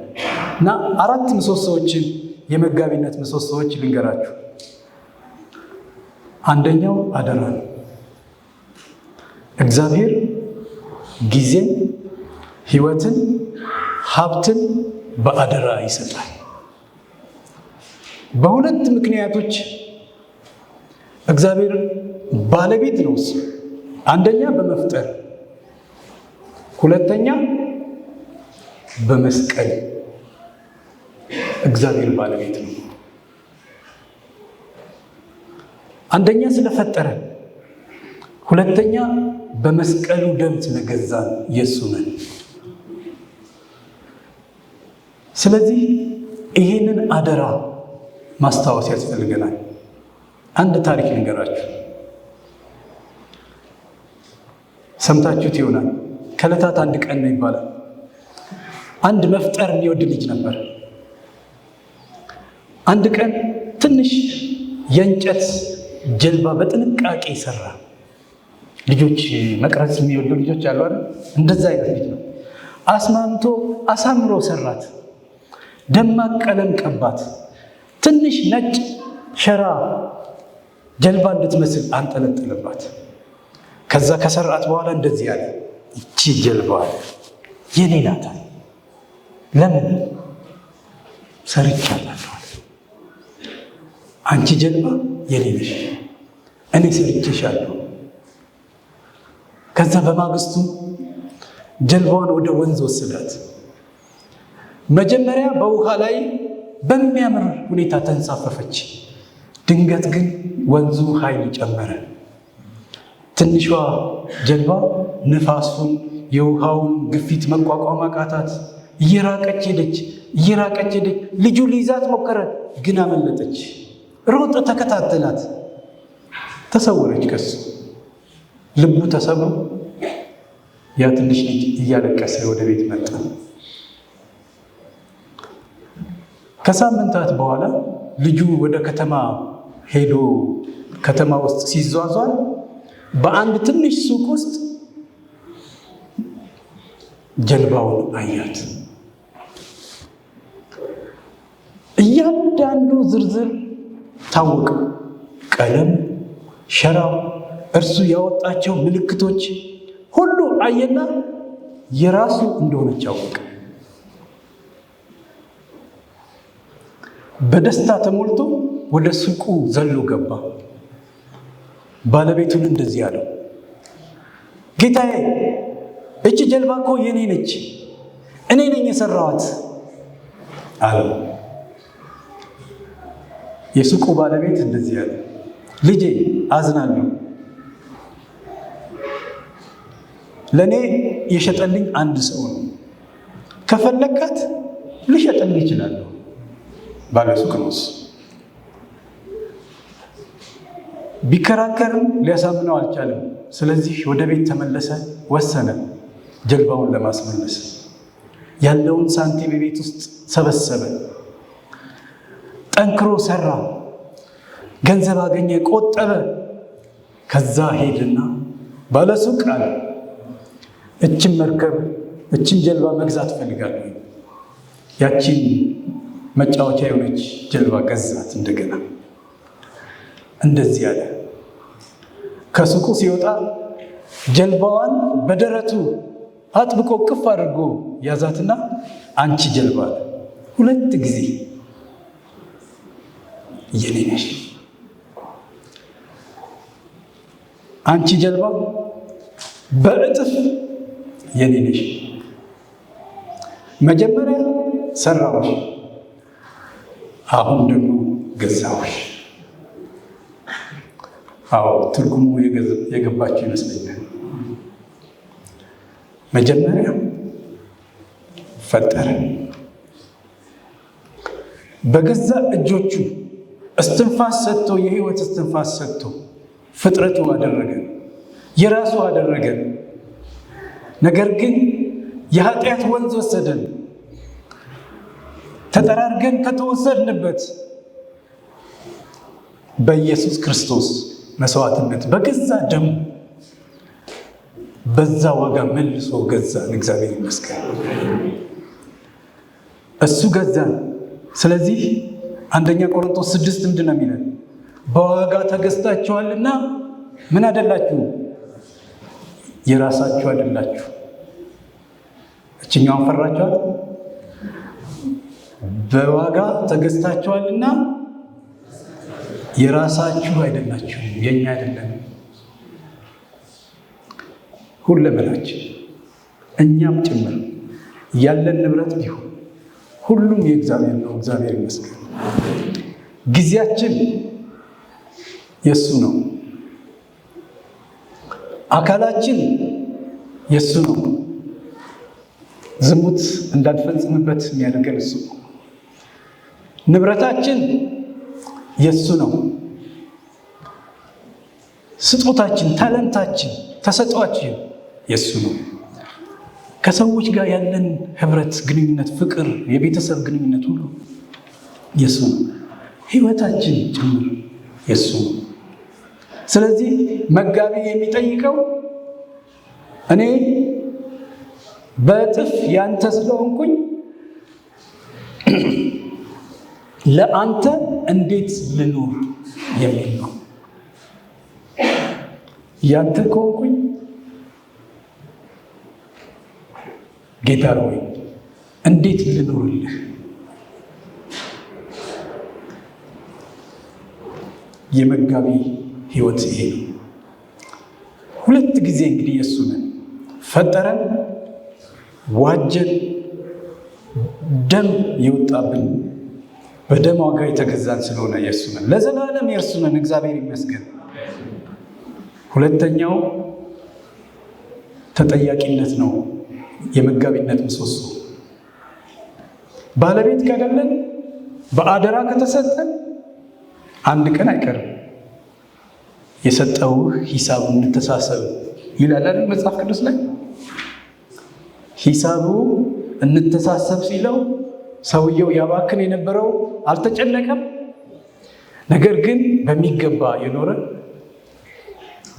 እና 4 ምሰሶዎችን የመጋቢነት ምሰሶዎች ልንገራችሁ። አንደኛው አደራ ነው። እግዚአብሔር ጊዜን፣ ህይወትን፣ ሀብትን በአደራ ይሰጣል። በሁለት ምክንያቶች እግዚአብሔር ባለቤት ነው። አንደኛ በመፍጠር፣ ሁለተኛ በመስቀል እግዚአብሔር ባለቤት ነው። አንደኛ ስለፈጠረ፣ ሁለተኛ በመስቀሉ ደም ስለገዛን የሱ ነን። ስለዚህ ይህንን አደራ ማስታወስ ያስፈልገናል። አንድ ታሪክ ልንገራችሁ። ሰምታችሁት ይሆናል። ከዕለታት አንድ ቀን ነው ይባላል። አንድ መፍጠር የሚወድ ልጅ ነበር። አንድ ቀን ትንሽ የእንጨት ጀልባ በጥንቃቄ ሰራ። ልጆች መቅረጽ የሚወዱ ልጆች አሉ አይደል? እንደዛ አይነት ልጅ ነው። አስማምቶ አሳምሮ ሰራት። ደማቅ ቀለም ቀባት። ትንሽ ነጭ ሸራ ጀልባ እንድትመስል አንጠለጠለባት። ከዛ ከሰራት በኋላ እንደዚህ ያለ፣ እቺ ጀልባ የኔ ናት። ለምን? ሰርቻታለሁ። አንቺ ጀልባ የኔ ነሽ፣ እኔ ሰርቼሻለሁ። ከዛ በማግስቱ ጀልባዋን ወደ ወንዝ ወሰዳት። መጀመሪያ በውሃ ላይ በሚያምር ሁኔታ ተንሳፈፈች። ድንገት ግን ወንዙ ኃይል ጨመረ። ትንሿ ጀልባ ነፋሱን፣ የውሃውን ግፊት መቋቋም አቃታት። እየራቀች ሄደች። ልጁ ሊይዛት ሞከረ፣ ግን አመለጠች። ሮጠ፣ ተከታተላት፣ ተሰወረች ከሱ። ልቡ ተሰብሮ ያ ትንሽ ልጅ እያለቀሰ ወደ ቤት መጣ። ከሳምንታት በኋላ ልጁ ወደ ከተማ ሄዶ ከተማ ውስጥ ሲዟዟር በአንድ ትንሽ ሱቅ ውስጥ ጀልባውን አያት። እያንዳንዱ ዝርዝር ታወቀ። ቀለም፣ ሸራው፣ እርሱ ያወጣቸው ምልክቶች ሁሉ አየና የራሱ እንደሆነች አወቀ። በደስታ ተሞልቶ ወደ ሱቁ ዘሎ ገባ። ባለቤቱን እንደዚህ አለው፣ ጌታዬ፣ እቺ ጀልባ እኮ የኔ ነች፣ እኔ ነኝ የሰራዋት አለ። የሱቁ ባለቤት እንደዚህ አለ፣ ልጄ አዝናለሁ፣ ለእኔ የሸጠልኝ አንድ ሰው ነው፣ ከፈለካት ልሸጥልህ ይችላለሁ። ባለ ሱቅ ነው። ቢከራከርም ሊያሳምነው አልቻለም። ስለዚህ ወደ ቤት ተመለሰ። ወሰነ ጀልባውን ለማስመለስ። ያለውን ሳንቲም ቤት ውስጥ ሰበሰበ። ጠንክሮ ሰራ፣ ገንዘብ አገኘ፣ ቆጠበ። ከዛ ሄድና ባለሱቅ አለ፣ እችን መርከብ፣ እችን ጀልባ መግዛት ፈልጋለሁ። ያቺን መጫወቻ የሆነች ጀልባ ገዛት። እንደገና እንደዚህ አለ። ከሱቁ ሲወጣ ጀልባዋን በደረቱ አጥብቆ ቅፍ አድርጎ ያዛትና አንቺ ጀልባ አለ፣ 2 ጊዜ የኔ ነሽ። አንቺ ጀልባ በእጥፍ የኔ ነሽ። መጀመሪያ ሰራሁሽ፣ አሁን ደግሞ ገዛሁሽ። አዎ ትርጉሙ የገባችሁ ይመስለኛል። መጀመሪያ ፈጠረ። በገዛ እጆቹ እስትንፋስ ሰጥቶ የህይወት እስትንፋስ ሰጥቶ ፍጥረቱ አደረገን፣ የራሱ አደረገን። ነገር ግን የኃጢአት ወንዝ ወሰደን። ተጠራርገን ከተወሰድንበት በኢየሱስ ክርስቶስ መስዋዕትነት በገዛ ደሙ በዛ ዋጋ መልሶ ገዛን። እግዚአብሔር ይመስገን። እሱ ገዛን። ስለዚህ አንደኛ ቆሮንቶስ 6 ምንድን ነው የሚለን? በዋጋ ተገዝታችኋልና ምን አይደላችሁ? የራሳችሁ አይደላችሁ። እችኛውን ፈራችኋት? በዋጋ ተገዝታችኋልና የራሳችሁ አይደላችሁ፣ የኛ አይደለም። ሁለመናችን እኛም ጭምር ያለን ንብረት ቢሆን ሁሉም የእግዚአብሔር ነው። እግዚአብሔር ይመስገን። ጊዜያችን የሱ ነው። አካላችን የሱ ነው። ዝሙት እንዳንፈጽምበት የሚያደርገን እሱ ነው። ንብረታችን የሱ ነው። ስጦታችን፣ ታለንታችን፣ ተሰጧችን የሱ ነው። ከሰዎች ጋር ያለን ህብረት፣ ግንኙነት፣ ፍቅር፣ የቤተሰብ ግንኙነት ሁሉ የሱ ነው። ህይወታችን ጭምር የሱ ነው። ስለዚህ መጋቢ የሚጠይቀው እኔ በእጥፍ ያንተ ስለሆንኩኝ ለአንተ እንዴት ልኖር የሚል ነው። ያንተ ከሆንኩኝ ጌታ ሆይ እንዴት ልኖርልህ? የመጋቢ ህይወት ይሄ ነው። ሁለት ጊዜ እንግዲህ የሱ ነን። ፈጠረን፣ ዋጀን፣ ደም የወጣብን በደም ዋጋ የተገዛን ስለሆነ የሱ ነን። ለዘላለም የእርሱ ነን። እግዚአብሔር ይመስገን። ሁለተኛው ተጠያቂነት ነው። የመጋቢነት ምሰሶ ባለቤት ካደለን በአደራ ከተሰጠን አንድ ቀን አይቀርም የሰጠው ሂሳቡ እንተሳሰብ ይላል አይደል መጽሐፍ ቅዱስ ላይ። ሂሳቡ እንተሳሰብ ሲለው ሰውየው ያባክን የነበረው አልተጨነቀም። ነገር ግን በሚገባ የኖረ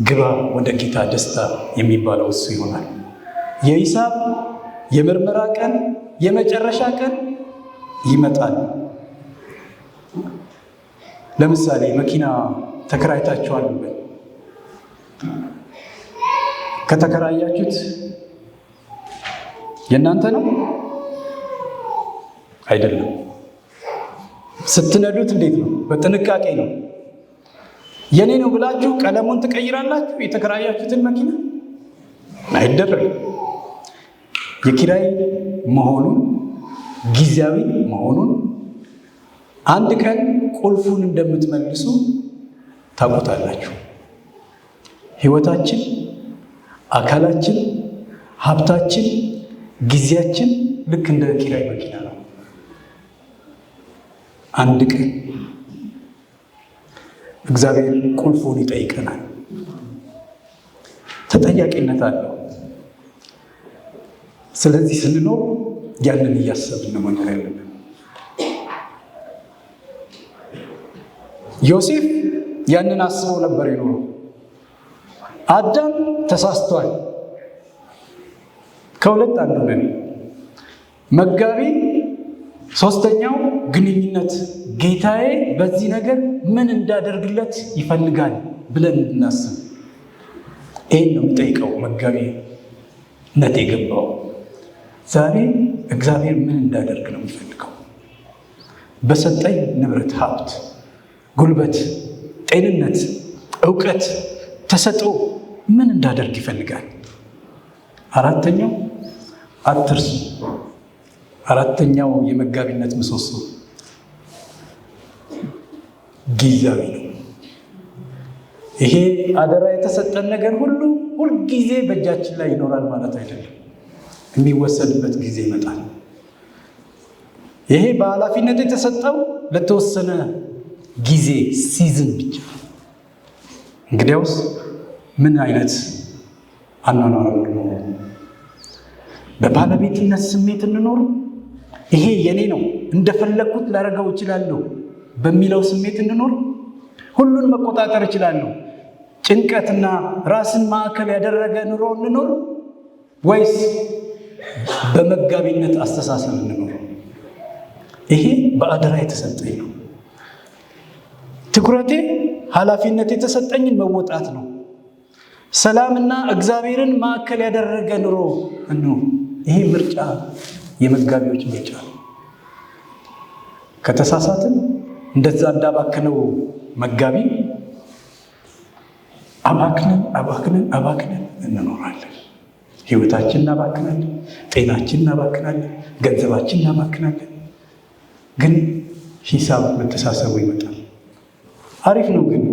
ግባ ወደ ጌታ ደስታ የሚባለው እሱ ይሆናል። የሂሳብ የምርመራ ቀን፣ የመጨረሻ ቀን ይመጣል። ለምሳሌ መኪና ተከራይታችኋል። ከተከራያችሁት የእናንተ ነው አይደለም። ስትነዱት እንዴት ነው? በጥንቃቄ ነው። የኔ ነው ብላችሁ ቀለሙን ትቀይራላችሁ? የተከራያችሁትን መኪና አይደረግም። የኪራይ መሆኑን ጊዜያዊ መሆኑን አንድ ቀን ቁልፉን እንደምትመልሱ ታውቁታላችሁ። ህይወታችን፣ አካላችን፣ ሀብታችን፣ ጊዜያችን ልክ እንደ ኪራይ መኪና ነው። አንድ ቀን እግዚአብሔር ቁልፉን ይጠይቀናል። ተጠያቂነት አለው። ስለዚህ ስንኖር ያንን እያሰብን መኖር ያለብን። ዮሴፍ ያንን አስቦ ነበር የኖረው። አዳም ተሳስቷል። ከሁለት አንዱ ነን። መጋቢ ሶስተኛው ግንኙነት። ጌታዬ በዚህ ነገር ምን እንዳደርግለት ይፈልጋል ብለን እንድናስብ ይህን ነው የሚጠይቀው መጋቢነት የገባው። ዛሬ እግዚአብሔር ምን እንዳደርግ ነው የሚፈልገው? በሰጠኝ ንብረት፣ ሀብት፣ ጉልበት፣ ጤንነት፣ እውቀት፣ ተሰጥኦ ምን እንዳደርግ ይፈልጋል? አራተኛው አትርሱ። አራተኛው የመጋቢነት ምሰሶ ጊዜያዊ ነው። ይሄ አደራ የተሰጠን ነገር ሁሉ ሁልጊዜ በእጃችን ላይ ይኖራል ማለት አይደለም። የሚወሰድበት ጊዜ ይመጣል። ይሄ በኃላፊነት የተሰጠው ለተወሰነ ጊዜ ሲዝን ብቻ። እንግዲያውስ ምን አይነት አኗኗር ነው? በባለቤትነት ስሜት እንኖር? ይሄ የኔ ነው እንደፈለኩት ላደርገው እችላለሁ በሚለው ስሜት እንኖር? ሁሉን መቆጣጠር እችላለሁ ጭንቀትና ራስን ማዕከል ያደረገ ኑሮ እንኖር? ወይስ በመጋቢነት አስተሳሰብ እንኖር? ይሄ በአደራ የተሰጠኝ ነው። ትኩረቴ ኃላፊነት የተሰጠኝን መወጣት ነው። ሰላምና እግዚአብሔርን ማዕከል ያደረገ ኑሮ እንኖር። ይሄ ምርጫ የመጋቢዎች ምርጫ ነው። ከተሳሳትን እንደዛ እንዳባክነው መጋቢ አባክነን እንኖራለን። ህይወታችን እናባክናለን፣ ጤናችን እናባክናለን፣ ገንዘባችን እናባክናለን። ግን ሂሳብ መተሳሰቡ ይመጣል። አሪፍ ነው። ግን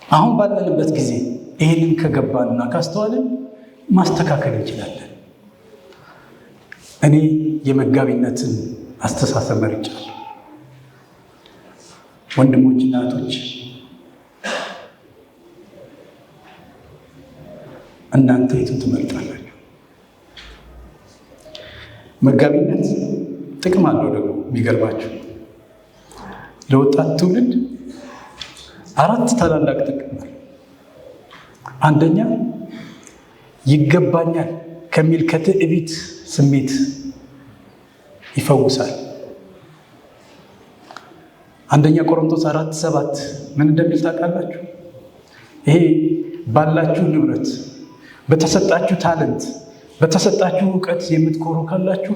አሁን ባለንበት ጊዜ ይህንን ከገባንና ካስተዋልን ማስተካከል እንችላለን። እኔ የመጋቢነትን አስተሳሰብ መርጫለሁ። ወንድሞችና እህቶች እናንተ የቱን ትመርጣላችሁ? መጋቢነት ጥቅም አለው ደግሞ የሚገርማችሁ ለወጣት ትውልድ 4 ታላላቅ ጥቅም አለው። አንደኛ ይገባኛል ከሚል ከትዕቢት ስሜት ይፈውሳል። አንደኛ ቆሮንቶስ 4:7 ምን እንደሚል ታውቃላችሁ? ይሄ ባላችሁ ንብረት፣ በተሰጣችሁ ታለንት፣ በተሰጣችሁ እውቀት የምትኮሩ ካላችሁ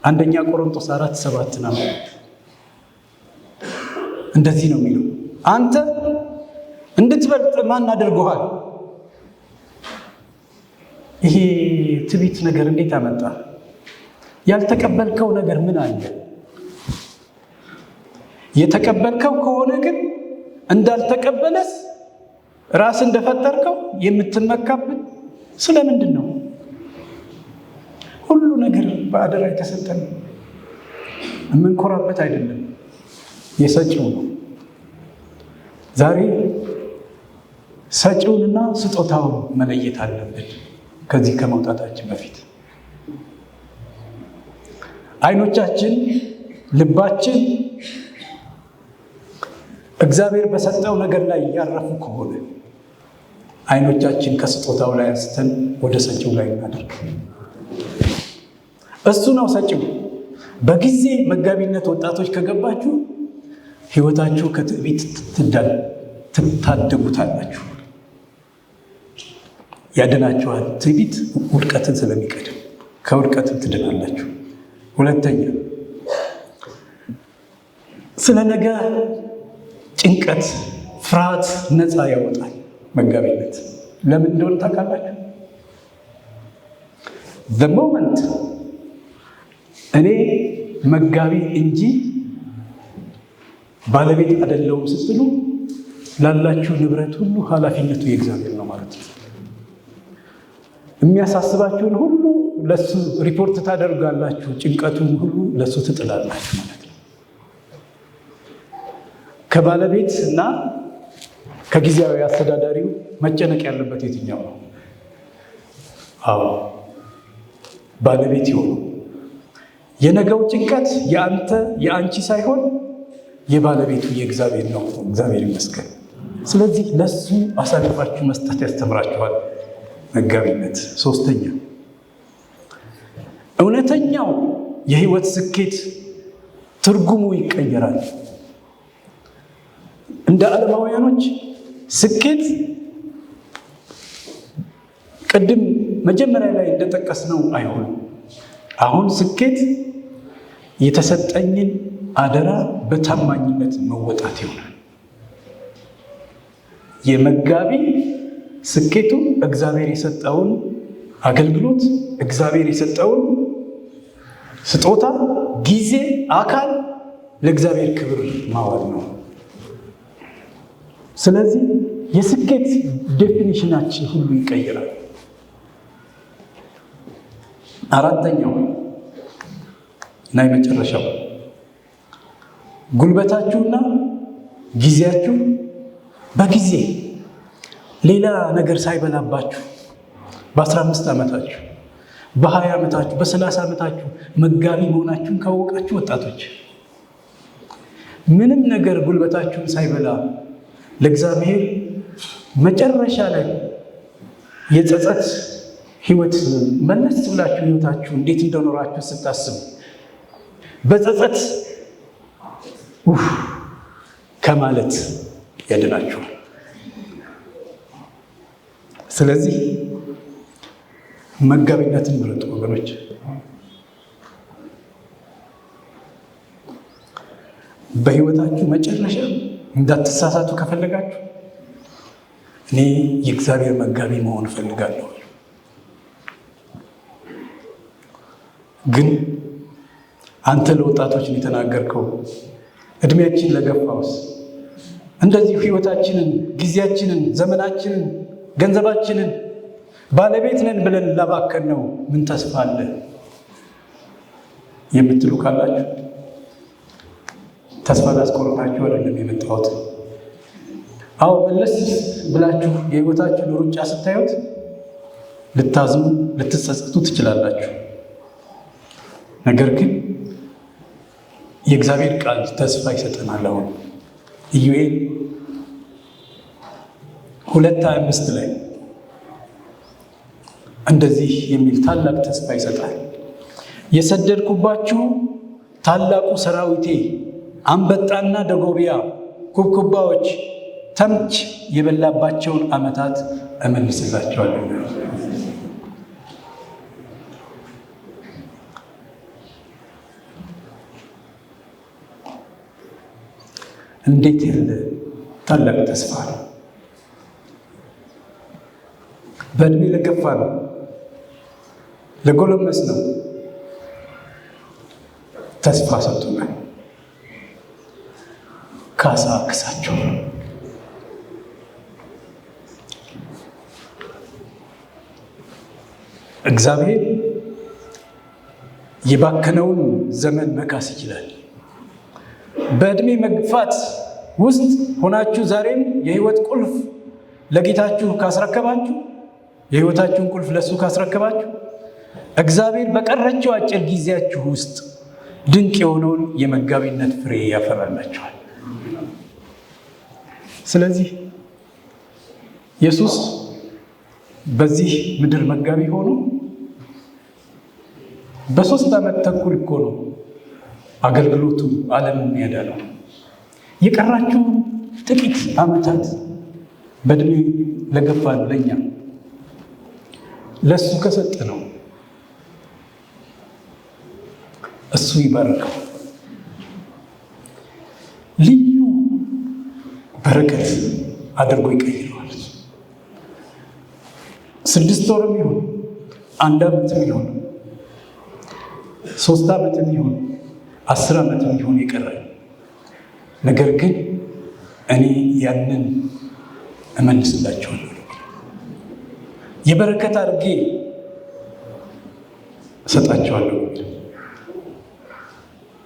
አንደኛ ቆሮንቶስ 4:7 ነው። እንደዚህ ነው የሚለው፣ አንተ እንድትበልጥ ማን አድርጎሃል? ይሄ ትዕቢት ነገር እንዴት አመጣ? ያልተቀበልከው ነገር ምን አለ? የተቀበልከው ከሆነ ግን እንዳልተቀበለስ ራስ እንደፈጠርከው የምትመካበት ስለምንድን ነው? ሁሉ ነገር በአደራ የተሰጠን የምንኮራበት አይደለም፣ የሰጪው ነው። ዛሬ ሰጪውንና ስጦታውን መለየት አለብን። ከዚህ ከመውጣታችን በፊት አይኖቻችን፣ ልባችን እግዚአብሔር በሰጠው ነገር ላይ ያረፉ ከሆነ አይኖቻችን ከስጦታው ላይ አንስተን ወደ ሰጪው ላይ እናደርግ። እሱ ነው ሰጪው። በጊዜ መጋቢነት ወጣቶች ከገባችሁ ሕይወታችሁ ከትዕቢት ትታደጉታላችሁ፣ ያድናችኋል። ትዕቢት ውድቀትን ስለሚቀድም ከውድቀትም ትድናላችሁ። ሁለተኛ ስለ ነገ ጭንቀት፣ ፍርሃት ነፃ ያወጣል መጋቢነት። ለምን እንደሆነ ታውቃላችሁ? the moment እኔ መጋቢ እንጂ ባለቤት አይደለሁም ስትሉ ላላችሁ ንብረት ሁሉ ኃላፊነቱ የእግዚአብሔር ነው ማለት ነው። የሚያሳስባችሁን ሁሉ ለሱ ሪፖርት ታደርጋላችሁ፣ ጭንቀቱን ሁሉ ለሱ ትጥላላችሁ ማለት ነው። ከባለቤት እና ከጊዜያዊ አስተዳዳሪው መጨነቅ ያለበት የትኛው ነው? አዎ ባለቤት ይሆኑ። የነገው ጭንቀት የአንተ የአንቺ ሳይሆን የባለቤቱ የእግዚአብሔር ነው። እግዚአብሔር ይመስገን። ስለዚህ ለሱ አሳልፋችሁ መስጠት ያስተምራችኋል መጋቢነት። ሶስተኛ እውነተኛው የህይወት ስኬት ትርጉሙ ይቀየራል። እንደ ዓለማውያኖች ስኬት ቅድም መጀመሪያ ላይ እንደጠቀስነው አይሆንም። አሁን ስኬት የተሰጠኝን አደራ በታማኝነት መወጣት ይሆናል። የመጋቢ ስኬቱ እግዚአብሔር የሰጠውን አገልግሎት፣ እግዚአብሔር የሰጠውን ስጦታ፣ ጊዜ፣ አካል ለእግዚአብሔር ክብር ማዋል ነው። ስለዚህ የስኬት ዴፊኒሽናችን ሁሉ ይቀየራል። አራተኛው እና የመጨረሻው ጉልበታችሁና ጊዜያችሁ በጊዜ ሌላ ነገር ሳይበላባችሁ በ15 ዓመታችሁ፣ በ20 ዓመታችሁ፣ በ30 ዓመታችሁ መጋቢ መሆናችሁን ካወቃችሁ ወጣቶች ምንም ነገር ጉልበታችሁን ሳይበላ ለእግዚአብሔር መጨረሻ ላይ የጸጸት ህይወት መለስ ብላችሁ ህይወታችሁ እንዴት እንደኖራችሁ ስታስቡ በጸጸት ከማለት ያድናችኋል። ስለዚህ መጋቢነትን ምረጡ ወገኖች። በህይወታችሁ መጨረሻ እንዳትሳሳቱ ከፈለጋችሁ እኔ የእግዚአብሔር መጋቢ መሆን እፈልጋለሁ። ግን አንተ ለወጣቶች ነው የተናገርከው። እድሜያችን ለገፋውስ እንደዚህ ህይወታችንን፣ ጊዜያችንን፣ ዘመናችንን፣ ገንዘባችንን ባለቤት ነን ብለን ላባከን ነው ምን ተስፋ አለ የምትሉ ካላችሁ ተስፋ ላስቆርጣችሁ አይደለም የመጣሁት። አዎ መለስ ብላችሁ የህይወታችሁን ሩጫ ስታዩት ልታዝኑ፣ ልትጸጸቱ ትችላላችሁ። ነገር ግን የእግዚአብሔር ቃል ተስፋ ይሰጠናል። አሁን ኢዩኤል 2:25 ላይ እንደዚህ የሚል ታላቅ ተስፋ ይሰጣል። የሰደድኩባችሁ ታላቁ ሰራዊቴ አንበጣና ደጎቢያ፣ ኩብኩባዎች፣ ተምች የበላባቸውን ዓመታት እመልስላቸዋለሁ። እንዴት ያለ ታላቅ ተስፋ ነው! በእድሜ ለገፋ ነው፣ ለጎለመስ ነው ተስፋ ሰጥቶናል። ካሳ ክሳቸው እግዚአብሔር የባከነውን ዘመን መካስ ይችላል። በእድሜ መግፋት ውስጥ ሆናችሁ ዛሬም የህይወት ቁልፍ ለጌታችሁ ካስረከባችሁ፣ የህይወታችሁን ቁልፍ ለሱ ካስረከባችሁ እግዚአብሔር በቀረችው አጭር ጊዜያችሁ ውስጥ ድንቅ የሆነውን የመጋቢነት ፍሬ ያፈራላችኋል። ስለዚህ ኢየሱስ በዚህ ምድር መጋቢ ሆኖ በ3 ዓመት ተኩል እኮ ነው አገልግሎቱ ዓለምን ያዳነው። የቀራችሁ ጥቂት ዓመታት በእድሜ ለገፋ ለኛ ለሱ ከሰጠ ነው እሱ ይባርከው። ልዩ በረከት አድርጎ ይቀይረዋል። 6 ወርም ይሁን 1 ዓመትም ይሁን 3 ዓመትም ይሁን 10 ዓመትም ይሁን የቀረ ነገር ግን እኔ ያንን እመልስላችኋለሁ፣ የበረከት አድርጌ እሰጣችኋለሁ።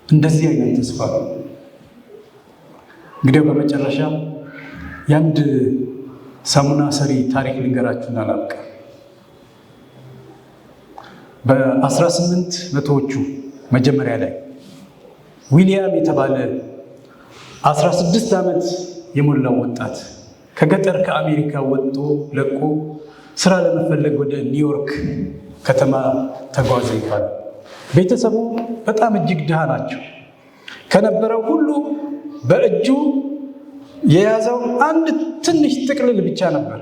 እንደዚህ አይነት ተስፋ ነው። እንግዲህ በመጨረሻ የአንድ ሳሙና ሰሪ ታሪክ ልንገራችሁና ላብቃ። በ1800ዎቹ መጀመሪያ ላይ ዊሊያም የተባለ 16 ዓመት የሞላው ወጣት ከገጠር ከአሜሪካ ወጥቶ ለቆ ስራ ለመፈለግ ወደ ኒውዮርክ ከተማ ተጓዘ ይባላል። ቤተሰቡ በጣም እጅግ ድሃ ናቸው። ከነበረው ሁሉ በእጁ የያዘው አንድ ትንሽ ጥቅልል ብቻ ነበር።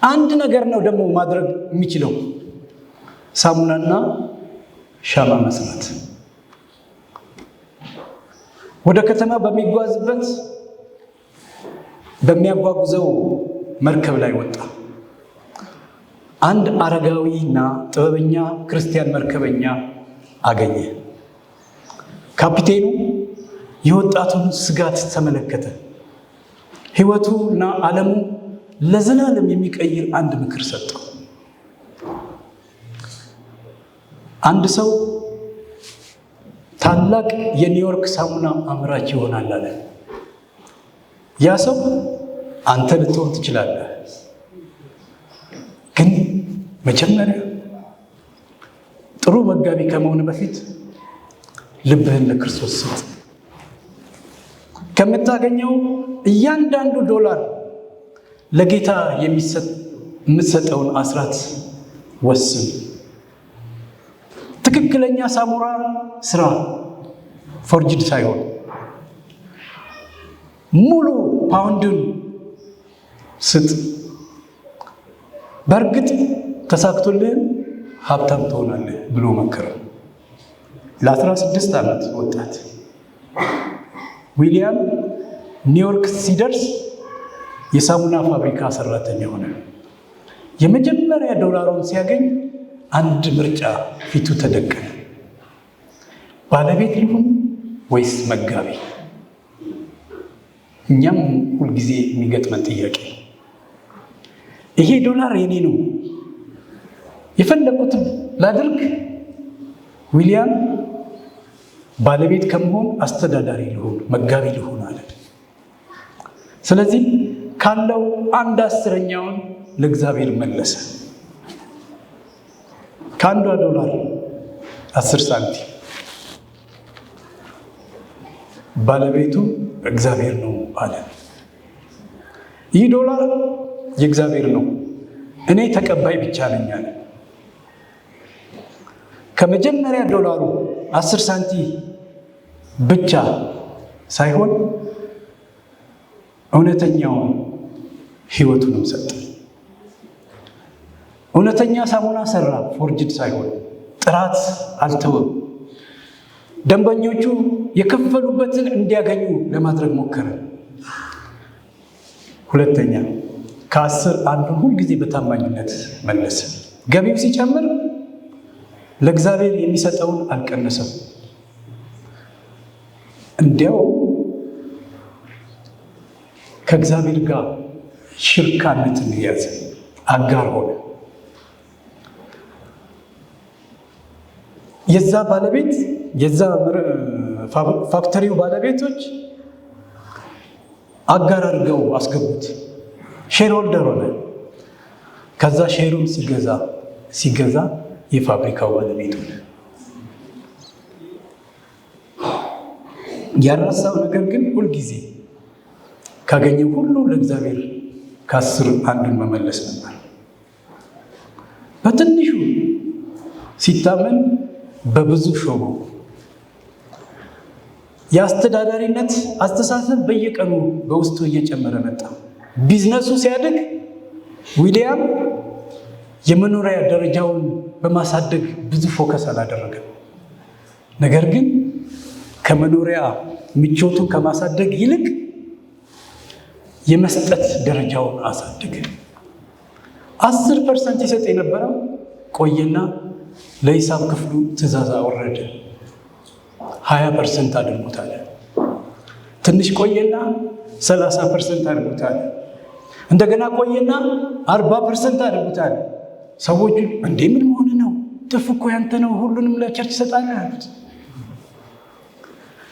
አንድ ነገር ነው ደግሞ ማድረግ የሚችለው፣ ሳሙናና ሻማ መስራት። ወደ ከተማ በሚጓዝበት በሚያጓጉዘው መርከብ ላይ ወጣ። አንድ አረጋዊና ጥበበኛ ክርስቲያን መርከበኛ አገኘ። ካፒቴኑ የወጣቱን ስጋት ተመለከተ። ሕይወቱና ዓለሙ ለዘላለም የሚቀይር አንድ ምክር ሰጠው። አንድ ሰው ታላቅ የኒውዮርክ ሳሙና አምራች ይሆናል አለ። ያ ሰው አንተ ልትሆን ትችላለህ፣ ግን መጀመሪያ ጥሩ መጋቢ ከመሆን በፊት ልብህን ለክርስቶስ ስጥ። ከምታገኘው እያንዳንዱ ዶላር ለጌታ የምትሰጠውን አስራት ወስን። ትክክለኛ ሳሙራ ስራ፣ ፎርጅድ ሳይሆን ሙሉ ፓውንድን ስጥ። በእርግጥ ተሳክቶልህን ሀብታም ትሆናለህ ብሎ መከረ። ለ16 ዓመት ወጣት ዊሊያም ኒውዮርክ ሲደርስ የሳሙና ፋብሪካ ሰራተኛ ሆነ። የመጀመሪያ ዶላሩን ሲያገኝ አንድ ምርጫ ፊቱ ተደቀነ። ባለቤት ልሁን ወይስ መጋቢ? እኛም ሁልጊዜ የሚገጥመን ጥያቄ። ይሄ ዶላር የኔ ነው፣ የፈለኩትን ላድርግ? ዊሊያም ባለቤት ከመሆን አስተዳዳሪ ልሁን፣ መጋቢ ልሁን አለ። ስለዚህ ካለው 1/10ኛውን ለእግዚአብሔር መለሰ። ከአንዷ ዶላር 10 ሳንቲም ባለቤቱ እግዚአብሔር ነው አለ። ይህ ዶላር የእግዚአብሔር ነው፣ እኔ ተቀባይ ብቻ ነኝ አለ። ከመጀመሪያ ዶላሩ 10 ሳንቲም ብቻ ሳይሆን እውነተኛውን ህይወቱንም ሰጠ። እውነተኛ ሳሙና ሰራ፣ ፎርጅድ ሳይሆን። ጥራት አልተወም። ደንበኞቹ የከፈሉበትን እንዲያገኙ ለማድረግ ሞከረ። ሁለተኛ፣ ከ10 አንዱን ሁልጊዜ በታማኝነት መለሰ። ገቢው ሲጨምር ለእግዚአብሔር የሚሰጠውን አልቀነሰም። እንዲያው ከእግዚአብሔር ጋር ሽርካነትን ያዘ፣ አጋር ሆነ። የዛ ባለቤት የዛ ፋክተሪው ባለቤቶች አጋር አድርገው አስገቡት። ሼር ሆልደር ሆነ። ከዛ ሼሩን ሲገዛ የፋብሪካው ባለቤት ሆነ። ያረሳው ነገር ግን ሁልጊዜ ካገኘው ሁሉ ለእግዚአብሔር ከ10 አንዱን መመለስ ነበር። በትንሹ ሲታመን በብዙ ሾመ። የአስተዳዳሪነት አስተሳሰብ በየቀኑ በውስጡ እየጨመረ መጣ። ቢዝነሱ ሲያድግ ዊሊያም የመኖሪያ ደረጃውን በማሳደግ ብዙ ፎከስ አላደረገም። ነገር ግን ከመኖሪያ ምቾቱን ከማሳደግ ይልቅ የመስጠት ደረጃውን አሳደገ። 10% ይሰጥ የነበረው ቆየና ለሂሳብ ክፍሉ ትእዛዝ አወረደ። 20% አድርጉታል። ትንሽ ቆየና 30% አድርጉታል። እንደገና ቆየና 40% አድርጉታል። ሰዎቹ እንዴ ምን መሆን ነው? ትርፍ እኮ ያንተ ነው፣ ሁሉንም ለቸርች ሰጣለህ አሉት።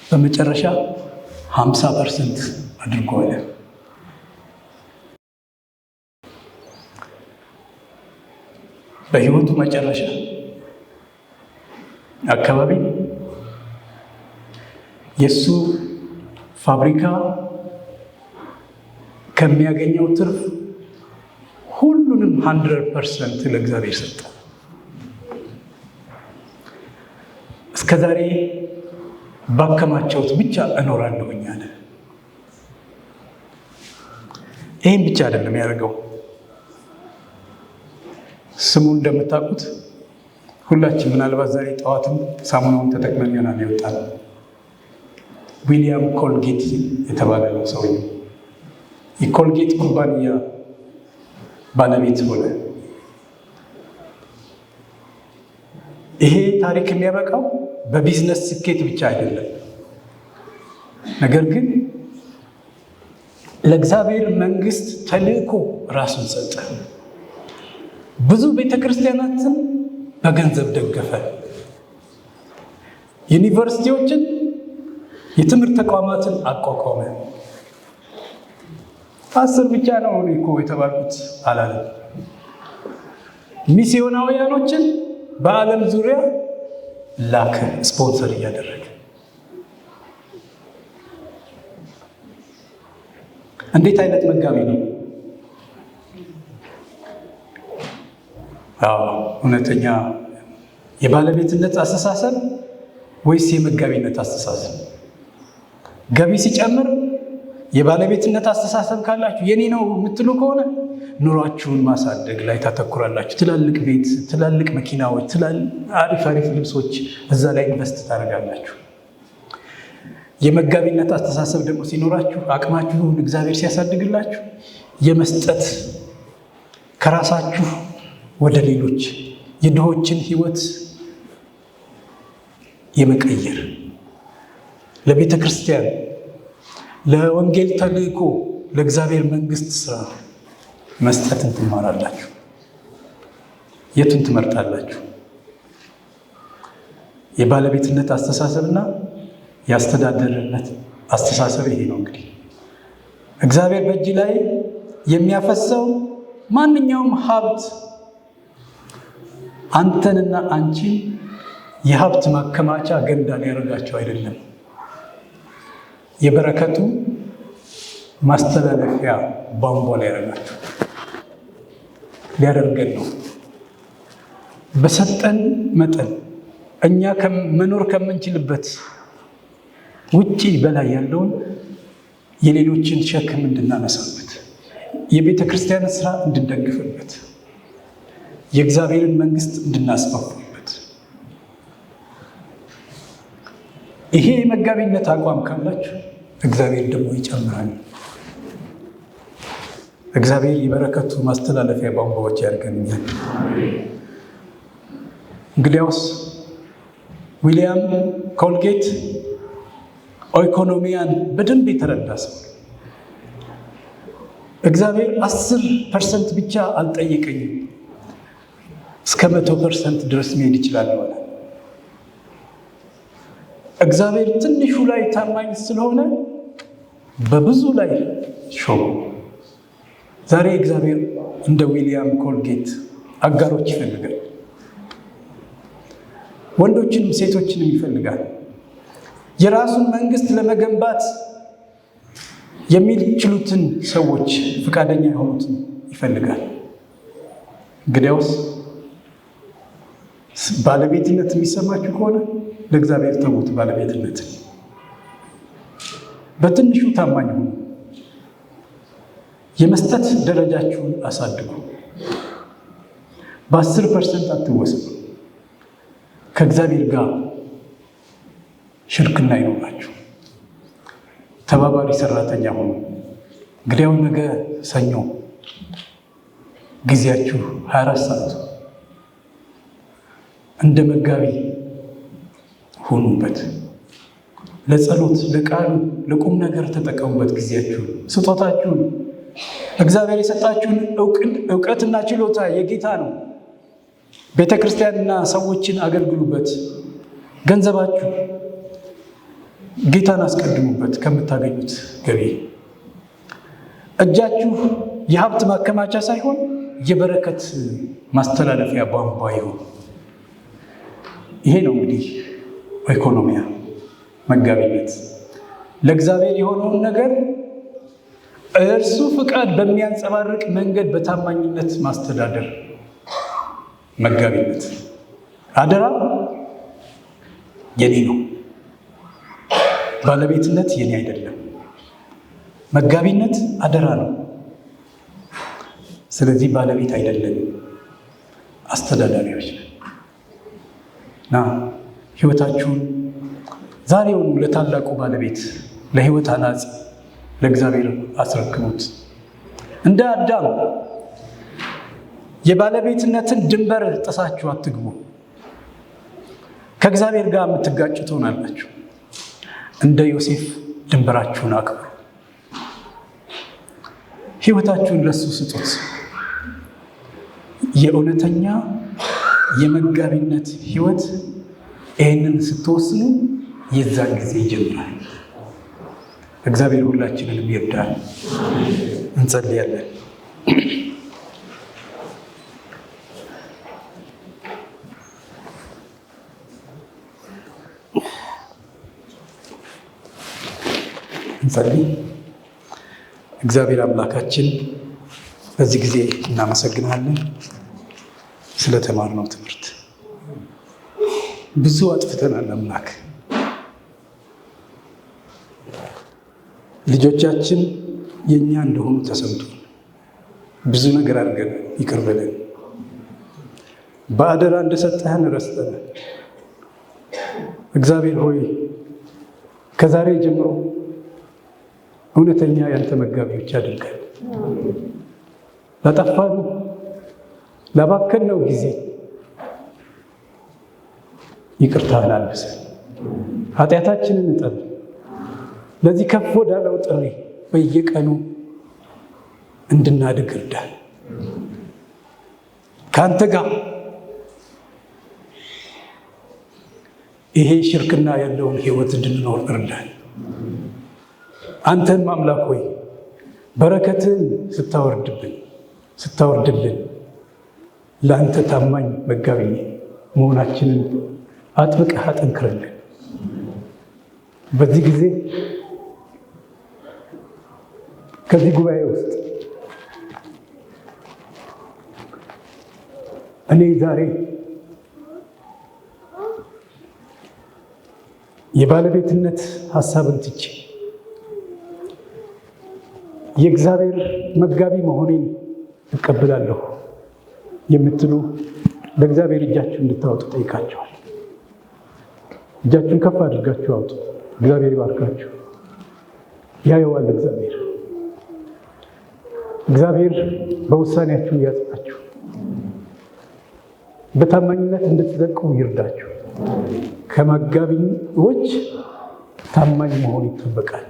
በመጨረሻ 50% አድርጓል። በህይወቱ መጨረሻ አካባቢ የሱ ፋብሪካ ከሚያገኘው ትርፍ ሁሉንም 100% ለእግዚአብሔር ሰጠ። እስከዛሬ ባከማቸውት ብቻ እኖራለሁኝ አለ። ይህም ብቻ አይደለም ያደርገው። ስሙ እንደምታውቁት ሁላችን ምናልባት ዛሬ ጠዋትም ሳሙናውን ተጠቅመን ይሆናል ይወጣል። ዊሊያም ኮልጌት የተባለ ነው ሰውዬው። የኮልጌት ኩባንያ ባለቤት ሆነ። ይሄ ታሪክ የሚያበቃው በቢዝነስ ስኬት ብቻ አይደለም፣ ነገር ግን ለእግዚአብሔር መንግስት ተልእኮ ራሱን ሰጠ። ብዙ ቤተክርስቲያናትን በገንዘብ ደገፈ። ዩኒቨርሲቲዎችን፣ የትምህርት ተቋማትን አቋቋመ። 10 ብቻ ነው እኮ የተባልኩት አላለም። ሚስዮናውያኖችን በዓለም ዙሪያ ላከ፣ ስፖንሰር እያደረገ። እንዴት አይነት መጋቢ ነው! እውነተኛ የባለቤትነት አስተሳሰብ ወይስ የመጋቢነት አስተሳሰብ? ገቢ ሲጨምር የባለቤትነት አስተሳሰብ ካላችሁ የኔ ነው የምትሉ ከሆነ ኑሯችሁን ማሳደግ ላይ ታተኩራላችሁ። ትላልቅ ቤት፣ ትላልቅ መኪናዎች፣ አሪፍ ልብሶች እዛ ላይ ኢንቨስት ታደርጋላችሁ። የመጋቢነት አስተሳሰብ ደግሞ ሲኖራችሁ አቅማችሁን እግዚአብሔር ሲያሳድግላችሁ የመስጠት ከራሳችሁ ወደ ሌሎች የድሆችን ሕይወት የመቀየር ለቤተ ክርስቲያን፣ ለወንጌል ተልእኮ፣ ለእግዚአብሔር መንግስት ስራ መስጠትን ትማራላችሁ። የቱን ትመርጣላችሁ? የባለቤትነት አስተሳሰብና የአስተዳደርነት አስተሳሰብ ይሄ ነው። እንግዲህ እግዚአብሔር በእጅ ላይ የሚያፈሰው ማንኛውም ሀብት አንተንና አንቺን የሀብት ማከማቻ ገንዳ ሊያደርጋቸው አይደለም። የበረከቱ ማስተላለፊያ ቧንቧ ሊያደርጋቸው ሊያደርገን ነው። በሰጠን መጠን እኛ መኖር ከምንችልበት ውጪ በላይ ያለውን የሌሎችን ሸክም እንድናነሳበት፣ የቤተ ክርስቲያን ስራ እንድንደግፍበት፣ የእግዚአብሔርን መንግስት እንድናስፋፋበት። ይሄ የመጋቢነት አቋም ካላችሁ እግዚአብሔር ደግሞ ይጨምራል። እግዚአብሔር የበረከቱ ማስተላለፊያ ቧንቧዎች ያድርገንኛል። እንግዲያውስ ዊሊያም ኮልጌት ኢኮኖሚያን በደንብ የተረዳ ሰው፣ እግዚአብሔር 10% ብቻ አልጠየቀኝም እስከ 100% ድረስ መሄድ ይችላል ማለት። እግዚአብሔር ትንሹ ላይ ታማኝ ስለሆነ በብዙ ላይ ሾመ። ዛሬ እግዚአብሔር እንደ ዊሊያም ኮልጌት አጋሮች ይፈልጋል። ወንዶችንም ሴቶችንም ይፈልጋል። የራሱን መንግስት ለመገንባት የሚችሉትን ሰዎች፣ ፈቃደኛ የሆኑትን ይፈልጋል። እንግዲያውስ ባለቤትነት የሚሰማችሁ ከሆነ ለእግዚአብሔር ተዉት። ባለቤትነትን በትንሹ ታማኝ ሁኑ። የመስጠት ደረጃችሁን አሳድጉ። በ10% አትወሰኑ። ከእግዚአብሔር ጋር ሽርክና ይኖራችሁ። ተባባሪ ሰራተኛ ሁኑ። እንግዲያው ነገ ሰኞ ጊዜያችሁ 24 ሰዓት እንደ መጋቢ ሁኑበት። ለጸሎት፣ ለቃሉ፣ ለቁም ነገር ተጠቀሙበት። ጊዜያችሁን፣ ስጦታችሁን፣ እግዚአብሔር የሰጣችሁን እውቀትና ችሎታ የጌታ ነው። ቤተ ክርስቲያንና ሰዎችን አገልግሉበት። ገንዘባችሁ ጌታን አስቀድሙበት። ከምታገኙት ገቢ እጃችሁ የሀብት ማከማቻ ሳይሆን የበረከት ማስተላለፊያ ቧንቧ ይሁን። ይሄ ነው እንግዲህ ኢኮኖሚያ፣ መጋቢነት። ለእግዚአብሔር የሆነውን ነገር እርሱ ፍቃድ በሚያንጸባርቅ መንገድ በታማኝነት ማስተዳደር መጋቢነት። አደራ የኔ ነው፣ ባለቤትነት የኔ አይደለም። መጋቢነት አደራ ነው። ስለዚህ ባለቤት አይደለም፣ አስተዳዳሪዎች ነን እና ህይወታችሁን ዛሬውኑ ለታላቁ ባለቤት፣ ለህይወት አናጺ ለእግዚአብሔር አስረክቡት። እንደ አዳም የባለቤትነትን ድንበር ጥሳችሁ አትግቡ። ከእግዚአብሔር ጋር የምትጋጩ ትሆናላችሁ። እንደ ዮሴፍ ድንበራችሁን አክብሩ። ህይወታችሁን ለሱ ስጡት። የእውነተኛ የመጋቢነት ህይወት ይህንን ስትወስኑ የዛን ጊዜ ይጀምራል። እግዚአብሔር ሁላችንንም ይርዳል። እንጸልያለን። እንጸልይ። እግዚአብሔር አምላካችን በዚህ ጊዜ እናመሰግናለን ስለተማርነው ትምህርት። ብዙ አጥፍተናል አምላክ። ልጆቻችን የኛ እንደሆኑ ተሰምቶ ብዙ ነገር አድርገን ይቅር በለን። በአደራ እንደሰጠህን ረስተናል። እግዚአብሔር ሆይ ከዛሬ ጀምሮ እውነተኛ ያንተ መጋቢዎች አድርገን። ላጠፋነው ላባከነው ጊዜ ይቅርታህን አልብሰን፣ ኃጢአታችንን እጠብ። ለዚህ ከፍ ወዳለው ጥሪ በየቀኑ እንድናድግ እርዳን። ከአንተ ጋር ይሄ ሽርክና ያለውን ህይወት እንድንኖር እርዳን። አንተን አምላክ ሆይ በረከትን ስታወርድልን ለአንተ ታማኝ መጋቢ መሆናችንን አጥብቀህ አጠንክርልን። በዚህ ጊዜ ከዚህ ጉባኤ ውስጥ እኔ ዛሬ የባለቤትነት ሐሳብን ትቼ የእግዚአብሔር መጋቢ መሆኔን እቀበላለሁ የምትሉ ለእግዚአብሔር እጃችሁን እንድታወጡ ጠይቃችኋል። እጃችሁን ከፍ አድርጋችሁ አውጡ። እግዚአብሔር ይባርካችሁ። ያየዋል እግዚአብሔር በውሳኔያችሁ ያጽናችሁ። በታማኝነት እንድትዘልቁ ይርዳችሁ። ከመጋቢዎች ታማኝ መሆን ይጠበቃል።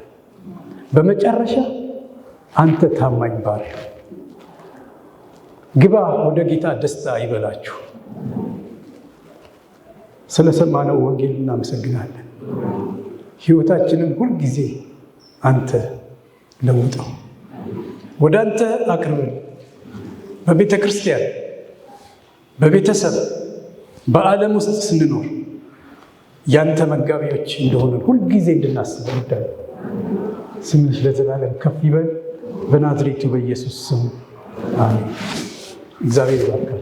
በመጨረሻ አንተ ታማኝ ባሪያ ግባ ወደ ጌታ ደስታ ይበላችሁ። ስለሰማነው ወንጌል እናመሰግናለን። ሕይወታችንን ሁልጊዜ አንተ ለውጠው፣ ወደ አንተ አቅርበን። በቤተ ክርስቲያን፣ በቤተሰብ፣ በዓለም ውስጥ ስንኖር ያንተ መጋቢዎች እንደሆነን ሁልጊዜ እንድናስብ ይርዳን። ስምህ ለዘላለም ከፍ ይበል። በናዝሬቱ በኢየሱስ ስም አሜን። እግዚአብሔር ይባርካል።